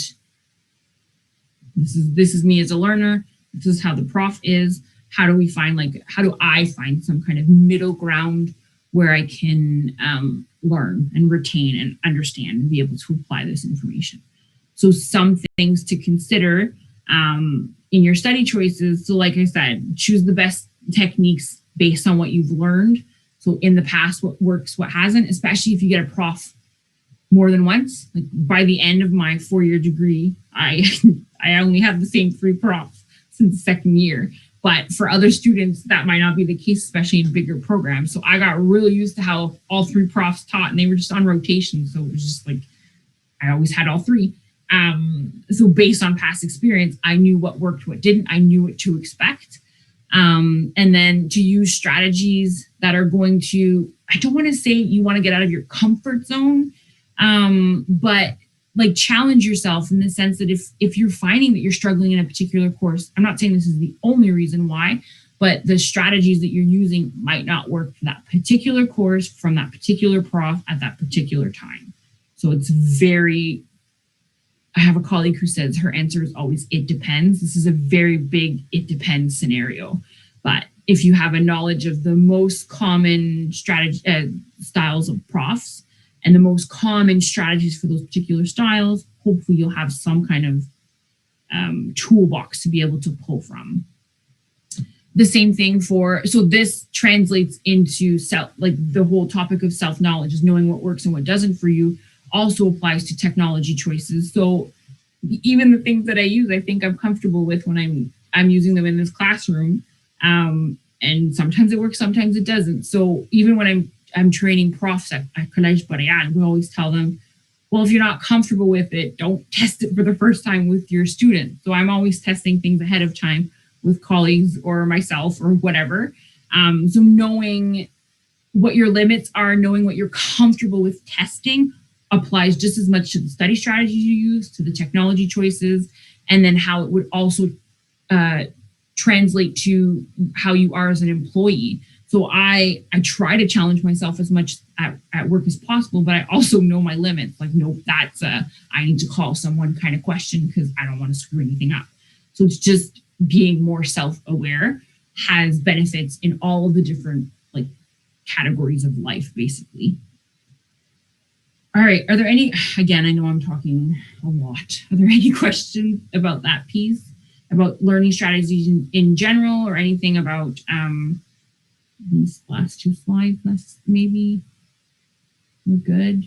This is me as a learner. This is how the prof is. How do I find some kind of middle ground where I can learn and retain and understand and be able to apply this information? So some things to consider in your study choices. So like I said, choose the best techniques based on what you've learned. So in the past, what works, what hasn't, especially if you get a prof more than once. Like by the end of my 4-year degree, I only have the same 3 profs since the second year. But for other students, that might not be the case, especially in bigger programs. So I got really used to how all 3 profs taught, and they were just on rotation. So it was just like, I always had all 3. So based on past experience, I knew what worked, what didn't. I knew what to expect. And then to use strategies that are going to, I don't want to say you want to get out of your comfort zone, but like challenge yourself in the sense that if you're finding that you're struggling in a particular course, I'm not saying this is the only reason why, but the strategies that you're using might not work for that particular course from that particular prof at that particular time. So it's very, I have a colleague who says her answer is always, it depends. This is a very big, it depends scenario. But if you have a knowledge of the most common styles of profs and the most common strategies for those particular styles, hopefully you'll have some kind of toolbox to be able to pull from. The same thing so this translates into like the whole topic of self-knowledge is knowing what works and what doesn't for you. Also applies to technology choices. So even the things that I use, I think I'm comfortable with when I'm using them in this classroom. And sometimes it works, sometimes it doesn't. So even when I'm training profs at Collège Boréal, we always tell them, well, if you're not comfortable with it, don't test it for the first time with your students. So I'm always testing things ahead of time with colleagues or myself or whatever. So knowing what your limits are, knowing what you're comfortable with testing applies just as much to the study strategies you use, to the technology choices, and then how it would also translate to how you are as an employee. So I try to challenge myself as much at work as possible, but I also know my limits. Like, no, that's I need to call someone kind of question because I don't want to screw anything up. So it's just being more self-aware has benefits in all of the different like categories of life, basically. All right, are there any, again, I know I'm talking a lot. Are there any questions about that piece, about learning strategies in general, or anything about these last 2 slides, maybe? We're good.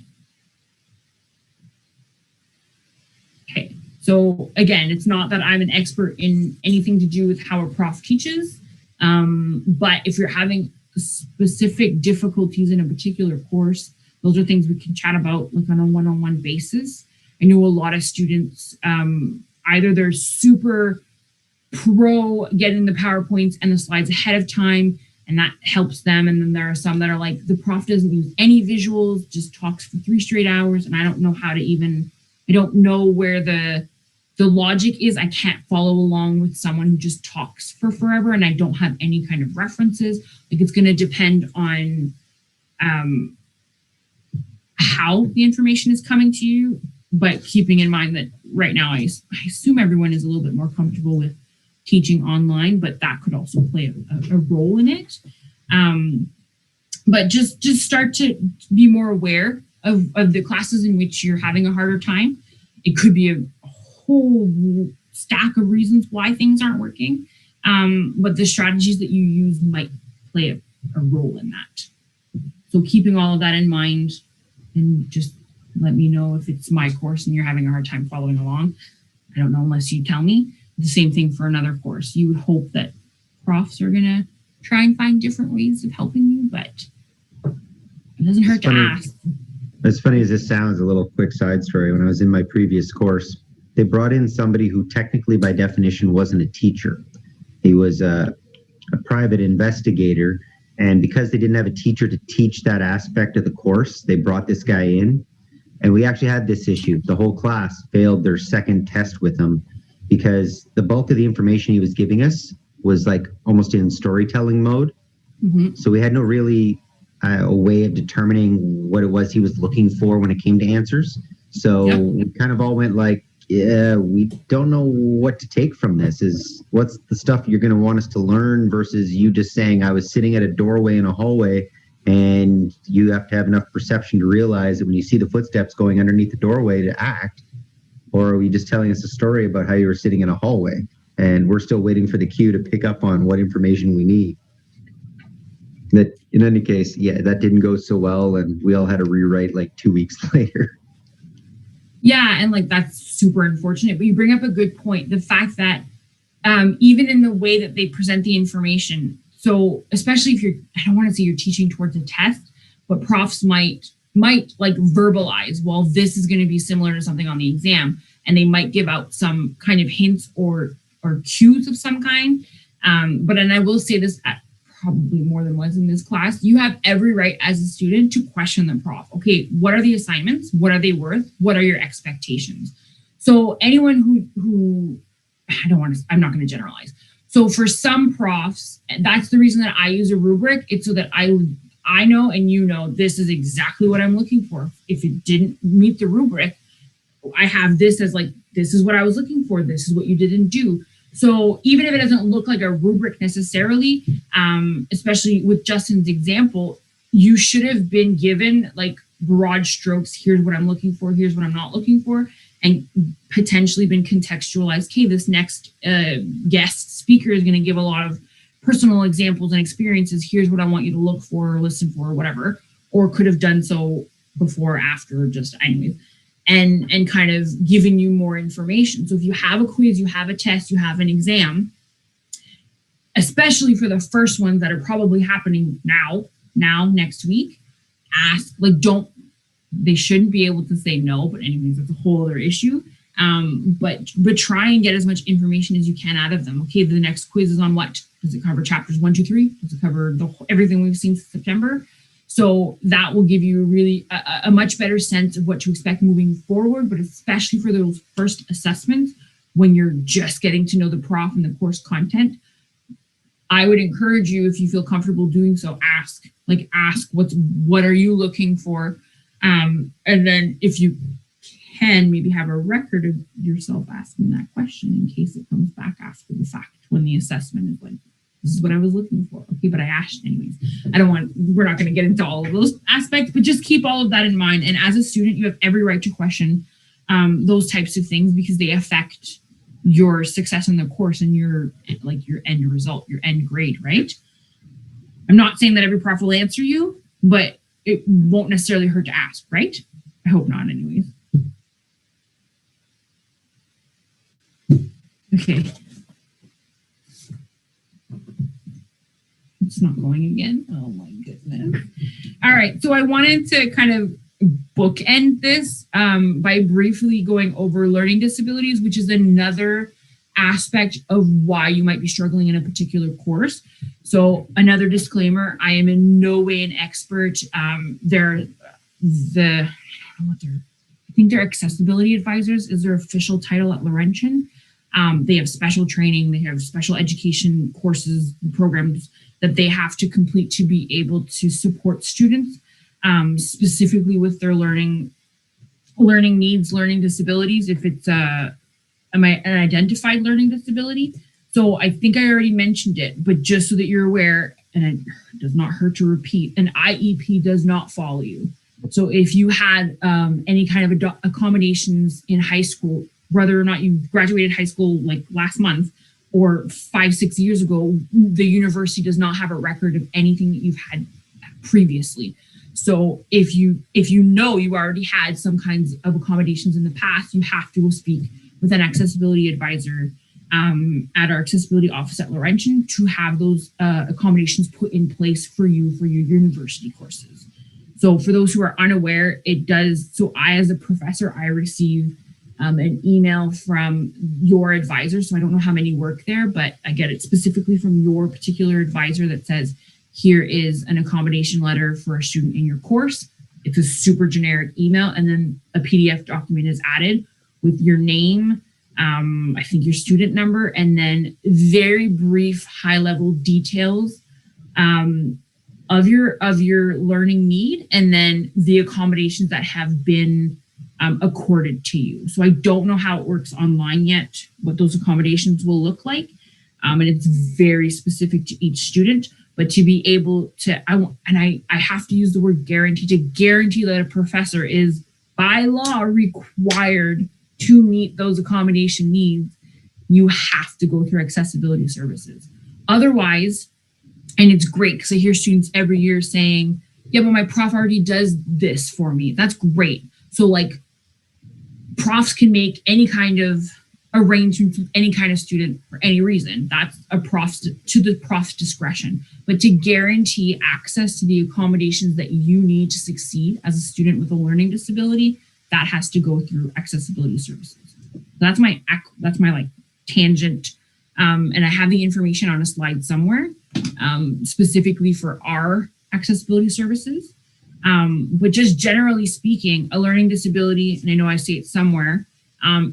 Okay, so again, it's not that I'm an expert in anything to do with how a prof teaches, but if you're having specific difficulties in a particular course, those are things we can chat about like on a one-on-one basis. I know a lot of students, either they're super pro getting the PowerPoints and the slides ahead of time, and that helps them. And then there are some that are like, the prof doesn't use any visuals, just talks for 3 straight hours. And I don't know how to even, I don't know where the logic is. I can't follow along with someone who just talks for forever and I don't have any kind of references. Like, it's going to depend on how the information is coming to you, but keeping in mind that right now, I assume everyone is a little bit more comfortable with teaching online, but that could also play a role in it. But just start to be more aware of the classes in which you're having a harder time. It could be a whole stack of reasons why things aren't working, but the strategies that you use might play a role in that. So keeping all of that in mind, and just let me know if it's my course and you're having a hard time following along. I don't know unless you tell me. The same thing for another course. You would hope that profs are going to try and find different ways of helping you, but it doesn't hurt to ask. As funny as this sounds, a little quick side story. When I was in my previous course, they brought in somebody who technically by definition wasn't a teacher. He was a private investigator. And because they didn't have a teacher to teach that aspect of the course, they brought this guy in. And we actually had this issue. The whole class failed their second test with him because the bulk of the information he was giving us was like almost in storytelling mode. Mm-hmm. So we had no really a way of determining what it was he was looking for when it came to answers. So we kind of all went like, yeah, we don't know what to take from this. What's the stuff you're going to want us to learn versus you just saying I was sitting at a doorway in a hallway, and you have to have enough perception to realize that when you see the footsteps going underneath the doorway to act, or are we just telling us a story about how you were sitting in a hallway? and we're still waiting for the queue to pick up on what information we need. That in any case, yeah, that didn't go so well, and we all had to rewrite like 2 weeks later. Yeah, and like that's super unfortunate. But you bring up a good point. The fact that even in the way that they present the information, so especially if I don't want to say you're teaching towards a test, but profs might like verbalize, well, this is going to be similar to something on the exam, and they might give out some kind of hints or cues of some kind. And I will say this probably more than once in this class, you have every right as a student to question the prof. Okay, what are the assignments? What are they worth? What are your expectations? So anyone who I'm not going to generalize. So for some profs, that's the reason that I use a rubric. It's so that I know and you know this is exactly what I'm looking for. If it didn't meet the rubric, I have this as like, this is what I was looking for. This is what you didn't do. So even if it doesn't look like a rubric necessarily, especially with Justin's example, you should have been given like broad strokes. Here's what I'm looking for. Here's what I'm not looking for. And potentially been contextualized. Okay, this next guest speaker is going to give a lot of personal examples and experiences. Here's what I want you to look for or listen for or whatever, or could have done so before, after, just anyways. And kind of giving you more information. So if you have a quiz, you have a test, you have an exam, especially for the first ones that are probably happening now, next week, ask, like, they shouldn't be able to say no, but anyways, that's a whole other issue. But try and get as much information as you can out of them. Okay, the next quiz is on what? Does it cover chapters 1, 2, 3? Does it cover everything we've seen since September? So that will give you really a much better sense of what to expect moving forward, but especially for those first assessments, when you're just getting to know the prof and the course content, I would encourage you, if you feel comfortable doing so, ask what are you looking for? And then if you can, maybe have a record of yourself asking that question in case it comes back after the fact when the assessment is like, this is what I was looking for. Okay, but I asked anyways. We're not going to get into all of those aspects, but just keep all of that in mind. And as a student, you have every right to question those types of things because they affect your success in the course and your end result, your end grade, right? I'm not saying that every prof will answer you, but it won't necessarily hurt to ask, right? I hope not anyways. Okay. It's not going again. Oh my goodness. All right. So I wanted to kind of bookend this by briefly going over learning disabilities, which is another aspect of why you might be struggling in a particular course. So another disclaimer, I am in no way an expert. I think they're accessibility advisors is their official title at Laurentian. They have special training, they have special education courses, programs that they have to complete to be able to support students, specifically with their learning needs, learning disabilities, if it's an identified learning disability. So I think I already mentioned it, but just so that you're aware, and it does not hurt to repeat, an IEP does not follow you. So if you had any kind of accommodations in high school, whether or not you graduated high school like last month or 5-6 years ago, the university does not have a record of anything that you've had previously. So if you know you already had some kinds of accommodations in the past, you have to go speak with an accessibility advisor at our accessibility office at Laurentian to have those accommodations put in place for you for your university courses. So for those who are unaware, it does. So I, as a professor, I receive an email from your advisor. So I don't know how many work there, but I get it specifically from your particular advisor that says, here is an accommodation letter for a student in your course. It's a super generic email. And then a PDF document is added with your name, I think your student number, and then very brief high-level details of your learning need, and then the accommodations that have been accorded to you. So I don't know how it works online yet, what those accommodations will look like. And it's very specific to each student, but to be able to, I have to use the word guarantee, to guarantee that a professor is by law required to meet those accommodation needs. you have to go through accessibility services. Otherwise, and it's great because I hear students every year saying, yeah, but my prof already does this for me. That's great. So like profs can make any kind of arrangements with any kind of student for any reason. That's a prof's to the prof's discretion. But to guarantee access to the accommodations that you need to succeed as a student with a learning disability, that has to go through accessibility services. That's my like tangent. And I have the information on a slide somewhere, specifically for our accessibility services. But just generally speaking, a learning disability, and I know I say it somewhere,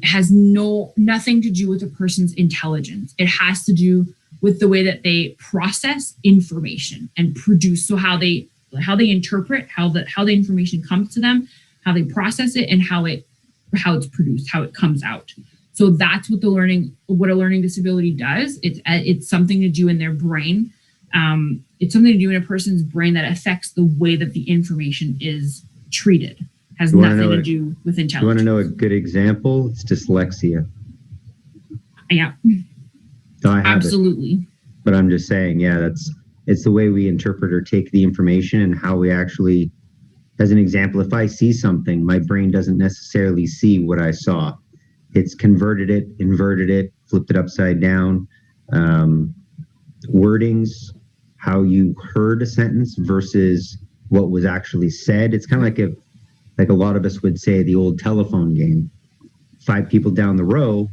has nothing to do with a person's intelligence. It has to do with the way that they process information and produce. So how they interpret, how the information comes to them, how they process it, and how it's produced, how it comes out. So that's what a learning disability does. It's something to do in their brain. It's something to do in a person's brain that affects the way that the information is treated. Has nothing to do with intelligence. You want to know a good example? It's dyslexia. Yeah. So I have absolutely. It, but I'm just saying, yeah, it's the way we interpret or take the information and how we actually, as an example, if I see something, my brain doesn't necessarily see what I saw. It's converted it, inverted it, flipped it upside down. Wordings, how you heard a sentence versus what was actually said. It's kind of like a lot of us would say the old telephone game. 5 people down the row,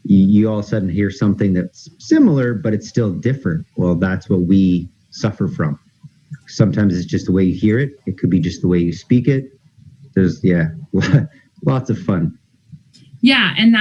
you all of a sudden hear something that's similar, but it's still different. Well, that's what we suffer from. Sometimes it's just the way you hear it. It could be just the way you speak it. There's, lots of fun. Yeah, and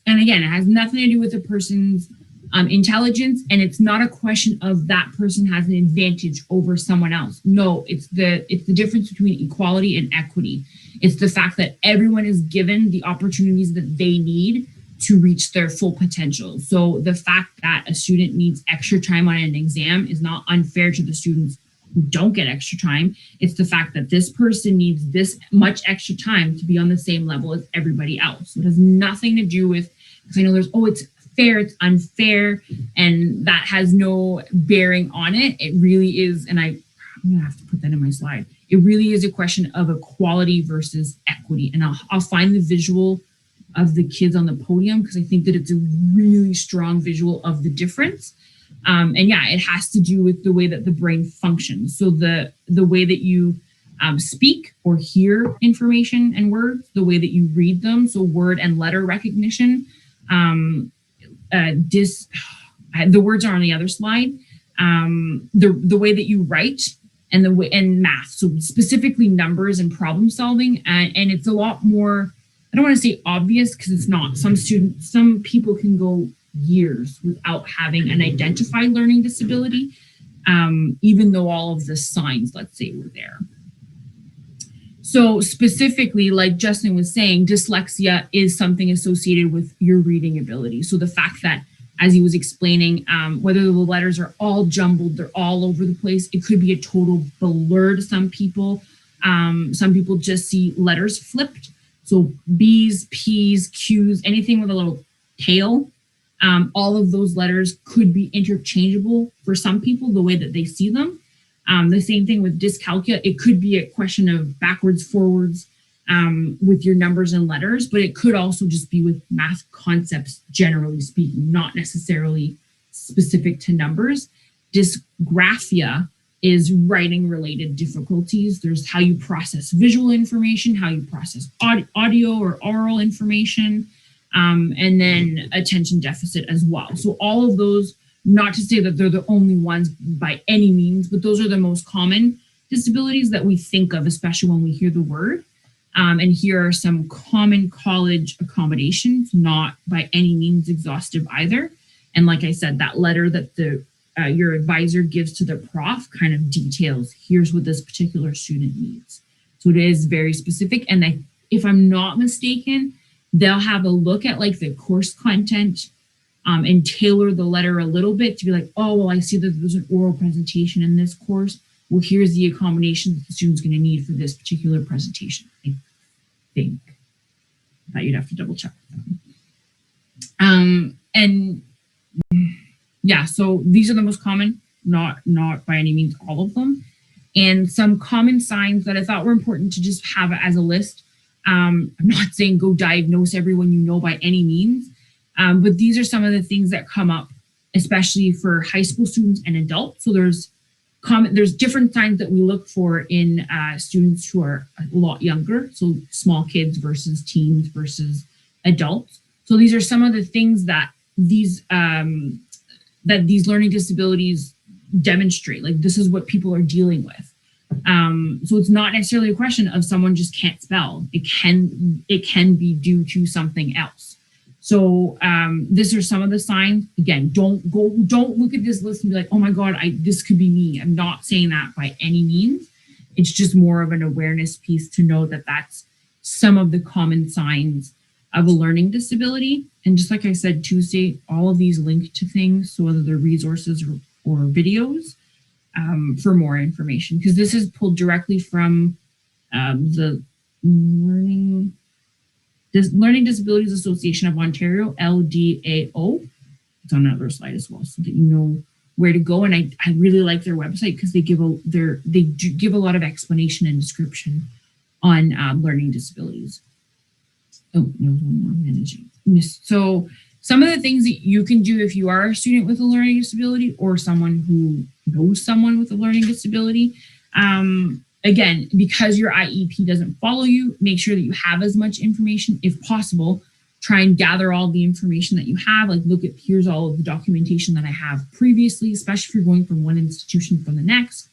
again, it has nothing to do with a person's intelligence, and it's not a question of that person has an advantage over someone else. No, it's the difference between equality and equity. It's the fact that everyone is given the opportunities that they need to reach their full potential. So the fact that a student needs extra time on an exam is not unfair to the students who don't get extra time. It's the fact that this person needs this much extra time to be on the same level as everybody else. So it has nothing to do with, because I know there's, it's fair, it's unfair, and that has no bearing on it. It really is, and I'm gonna have to put that in my slide. It really is a question of equality versus equity. And I'll find the visual of the kids on the podium because I think that it's a really strong visual of the difference. And yeah, it has to do with the way that the brain functions. So the way that you speak or hear information and words, the way that you read them, so word and letter recognition. The words are on the other slide. The way that you write and math, so specifically numbers and problem solving, and it's a lot more. I don't want to say obvious because it's not. Some people can go years without having an identified learning disability, even though all of the signs, let's say, were there. So specifically, like Justin was saying, dyslexia is something associated with your reading ability. So the fact that, as he was explaining, whether the letters are all jumbled, they're all over the place, it could be a total blur to some people. Some people just see letters flipped. So B's, P's, Q's, anything with a little tail, all of those letters could be interchangeable for some people, the way that they see them. The same thing with dyscalculia. It could be a question of backwards, forwards with your numbers and letters, but it could also just be with math concepts, generally speaking, not necessarily specific to numbers. Dysgraphia is writing related difficulties. There's how you process visual information, how you process audio or oral information, and then attention deficit as well. So all of those, not to say that they're the only ones by any means, but those are the most common disabilities that we think of, especially when we hear the word. And here are some common college accommodations, not by any means exhaustive either. And like I said, that letter that your advisor gives to the prof kind of details, here's what this particular student needs. So it is very specific. And if I'm not mistaken, they'll have a look at like the course content and tailor the letter a little bit to be like, oh, well, I see that there's an oral presentation in this course. Well, here's the accommodation that the student's going to need for this particular presentation. I think that you'd have to double check. And yeah, so these are the most common, not by any means all of them. And some common signs that I thought were important to just have as a list. I'm not saying go diagnose everyone you know by any means, but these are some of the things that come up, especially for high school students and adults. So there's different signs that we look for in students who are a lot younger, so small kids versus teens versus adults. So these are some of the things that these learning disabilities demonstrate. Like, this is what people are dealing with. So it's not necessarily a question of someone just can't spell. It can be due to something else. So these are some of the signs. Again, don't look at this list and be like, oh my God, this could be me. I'm not saying that by any means. It's just more of an awareness piece to know that that's some of the common signs of a learning disability. And just like I said Tuesday, all of these link to things, so whether they're resources or videos, for more information, because this is pulled directly from the Learning Disabilities Association of Ontario, LDAO. It's on another slide as well, so that you know where to go. And I really like their website because they do give a lot of explanation and description on learning disabilities. Oh, no, one more managing. So some of the things that you can do if you are a student with a learning disability or someone who knows someone with a learning disability. Again, because your IEP doesn't follow you, make sure that you have as much information if possible. Try and gather all the information that you have. Like, look at, here's all of the documentation that I have previously, especially if you're going from one institution from the next.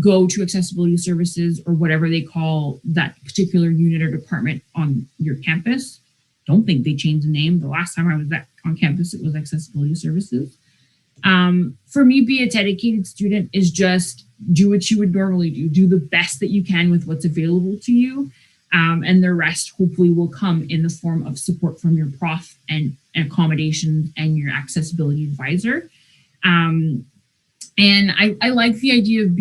Go to accessibility services or whatever they call that particular unit or department on your campus. Don't think they changed the name. The last time I was on campus, it was accessibility services. For me, be a dedicated student is just do what you would normally do. Do the best that you can with what's available to you. And the rest hopefully will come in the form of support from your prof and accommodations and your accessibility advisor. And I like the idea of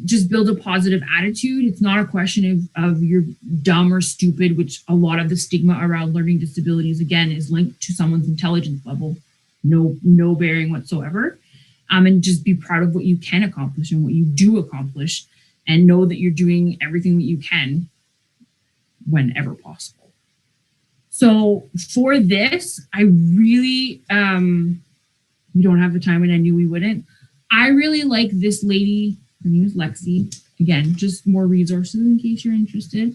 just build a positive attitude. It's not a question of you're dumb or stupid, which a lot of the stigma around learning disabilities, again, is linked to someone's intelligence level. No bearing whatsoever. And just be proud of what you can accomplish and what you do accomplish, and know that you're doing everything that you can whenever possible. So for this, I really, we don't have the time and I knew we wouldn't. I really like this lady. Her name is Lexi. Again, just more resources in case you're interested.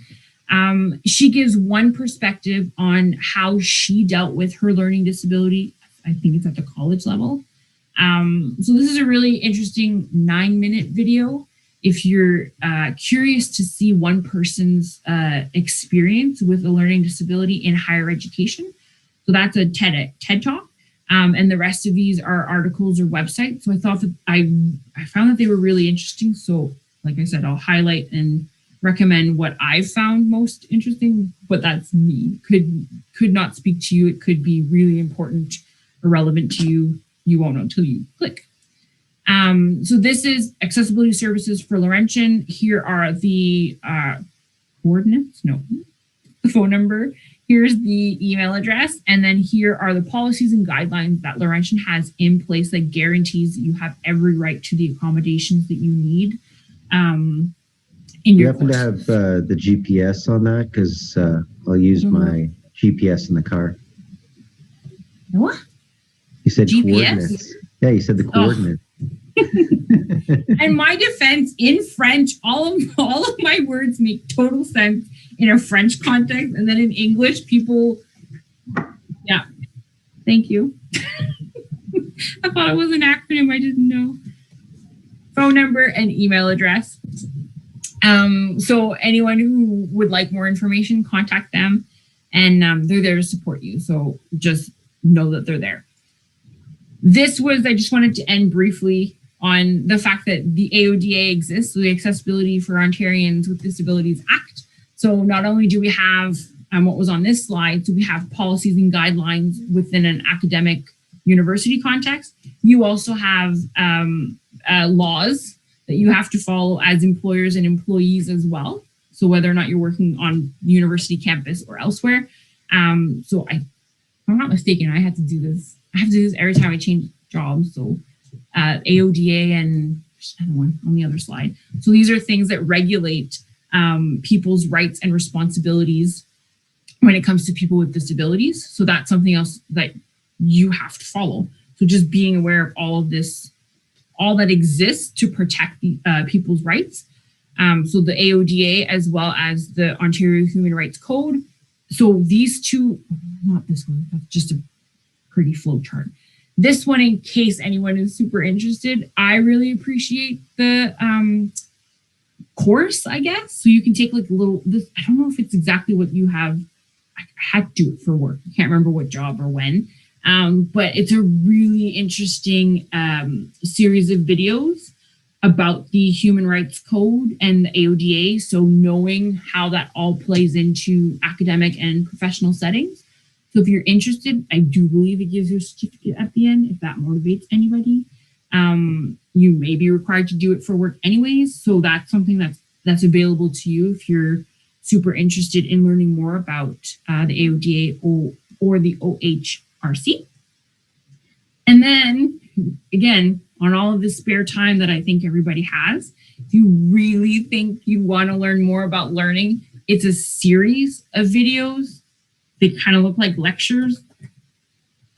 She gives one perspective on how she dealt with her learning disability. I think it's at the college level. So this is a really interesting 9-minute video. If you're curious to see one person's experience with a learning disability in higher education. So that's a TED Talk. And the rest of these are articles or websites. So I thought that I found that they were really interesting. So like I said, I'll highlight and recommend what I've found most interesting, but that's me. Could not speak to you. It could be really important or relevant to you. You won't know until you click. So this is accessibility services for Laurentian. Here are the coordinates, the phone number. Here's the email address. And then here are the policies and guidelines that Laurentian has in place that guarantees that you have every right to the accommodations that you need in your course. You happen to have the GPS on that? Because I'll use my GPS in the car. What? You said GPS? Coordinates. Yeah, you said the coordinates. And my defense, in French, all of my words make total sense in a French context, and then in English, people, yeah, thank you. I thought it was an acronym, I didn't know. Phone number and email address. So anyone who would like more information, contact them, and they're there to support you. So just know that they're there. I just wanted to end briefly on the fact that the AODA exists, so the Accessibility for Ontarians with Disabilities Act. So not only do we have what was on this slide, so we have policies and guidelines within an academic university context, you also have laws that you have to follow as employers and employees as well. So whether or not you're working on the university campus or elsewhere. So I'm not mistaken, I have to do this every time I change jobs. So AODA and another one on the other slide. So these are things that regulate people's rights and responsibilities when it comes to people with disabilities. So that's something else that you have to follow. So just being aware of all of this, all that exists to protect people's rights. So the AODA as well as the Ontario Human Rights Code. So these two, not this one, that's just a pretty flow chart. This one, in case anyone is super interested, I really appreciate the course, I guess. So you can take like a little, I don't know if it's exactly what you have. I had to do it for work. I can't remember what job or when, but it's a really interesting series of videos about the Human Rights Code and the AODA. So knowing how that all plays into academic and professional settings. So if you're interested, I do believe it gives you a certificate at the end, if that motivates anybody. You may be required to do it for work anyways. So that's something that's available to you if you're super interested in learning more about the AODA or the OHRC. And then, again, on all of the spare time that I think everybody has, if you really think you want to learn more about learning, it's a series of videos. They kind of look like lectures.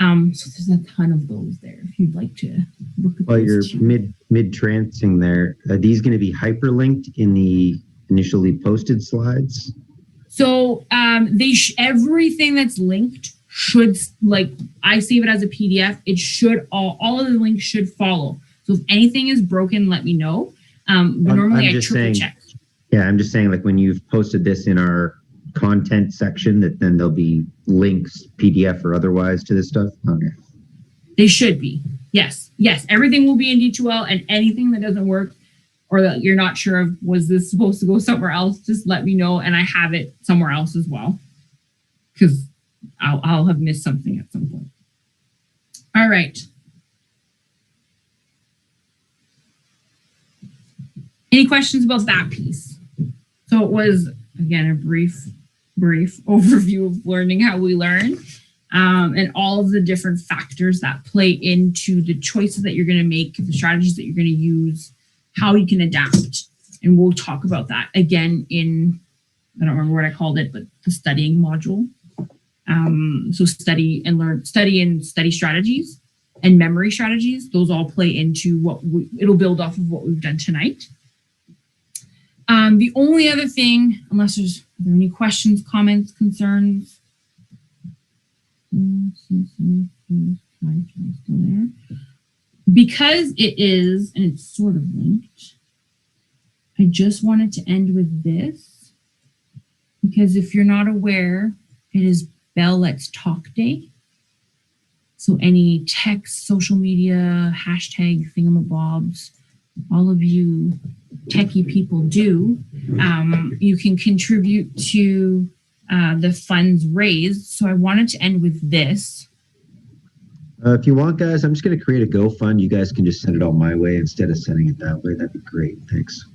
So there's a ton of those there if you'd like to look at While you're those. mid-trancing there, are these going to be hyperlinked in the initially posted slides? So everything that's linked should, like, I save it as a PDF. It should all of the links should follow. So if anything is broken, let me know. But normally I triple check. Yeah, I'm just saying, like, when you've posted this in our content section, that then there'll be links, PDF or otherwise, to this stuff. Okay. They should be. Yes. Everything will be in D2L, and anything that doesn't work or that you're not sure of, was this supposed to go somewhere else, just let me know, and I have it somewhere else as well, because I'll have missed something at some point. All right. Any questions about that piece? So it was, again, a brief overview of learning how we learn, and all of the different factors that play into the choices that you're going to make, the strategies that you're going to use, how you can adapt. And we'll talk about that again in, I don't remember what I called it, but the studying module. So study and study strategies and memory strategies. Those all play into what it'll build off of what we've done tonight. The only other thing, unless are there any questions, comments, concerns? Because it is, and it's sort of linked, I just wanted to end with this, because if you're not aware, it is Bell Let's Talk Day. So any text, social media, hashtag thingamabobs, all of you techie people do, you can contribute to the funds raised. So I wanted to end with this. If you want, guys, I'm just going to create a GoFund. You guys can just send it all my way instead of sending it that way. That'd be great. Thanks.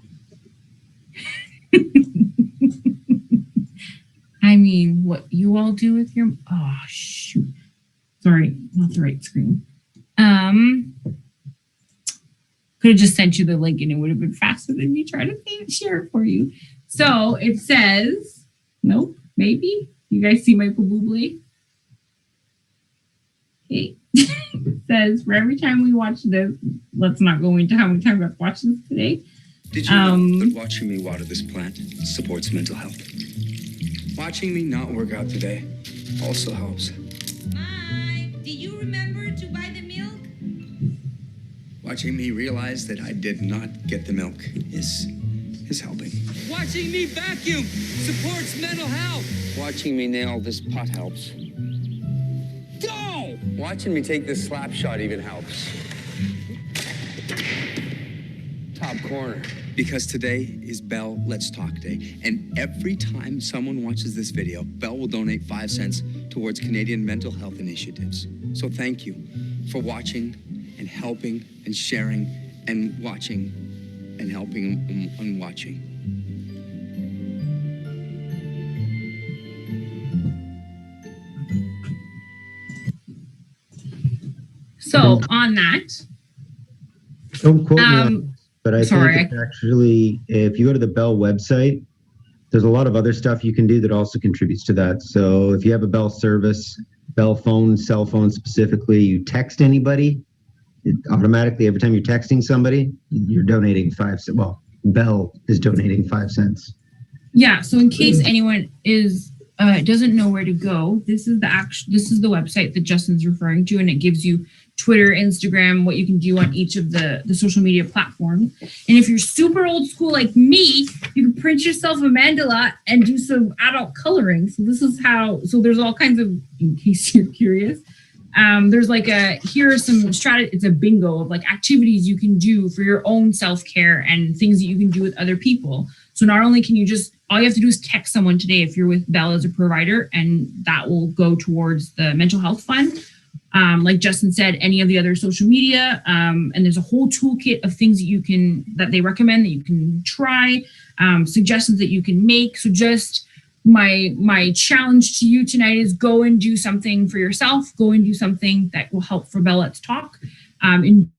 I mean, what you all do with your, oh, shoot. Sorry, not the right screen. Could have just sent you the link and it would have been faster than me trying to share it for you. So it says, nope, maybe. You guys see my Buble? Okay. It says, for every time we watch this, let's not go into how many times I've watched this today. Did you know that watching me water this plant supports mental health? Watching me not work out today also helps. Mike, do you remember to buy the milk? Watching me realize that I did not get the milk is helping. Watching me vacuum supports mental health. Watching me nail this pot helps. Go! Watching me take this slap shot even helps. Top corner. Because today is Bell Let's Talk Day, and every time someone watches this video, Bell will donate 5 cents towards Canadian mental health initiatives. So thank you for watching and helping and sharing and watching and helping and watching. So on that, Don't quote me on this, but I sorry, think it's actually, if you go to the Bell website, there's a lot of other stuff you can do that also contributes to that. So if you have a Bell service, Bell phone, cell phone specifically, you text anybody, it automatically, every time you're texting somebody, you're donating 5 cents. Well, Bell is donating 5 cents. yeah. So in case anyone is doesn't know where to go, this is the website that Justin's referring to, and it gives you Twitter, Instagram, what you can do on each of the social media platforms. And if you're super old school like me, you can print yourself a mandala and do some adult coloring. So this is how. So there's all kinds of, in case you're curious. There's like here are some it's a bingo of like activities you can do for your own self-care and things that you can do with other people. So not only can you all you have to do is text someone today if you're with Bell as a provider, and that will go towards the mental health fund. Like Justin said, any of the other social media, and there's a whole toolkit of things that they recommend that you can try, suggestions that you can make. So just my challenge to you tonight is go and do something for yourself. Go and do something that will help for Bell Let's Talk. And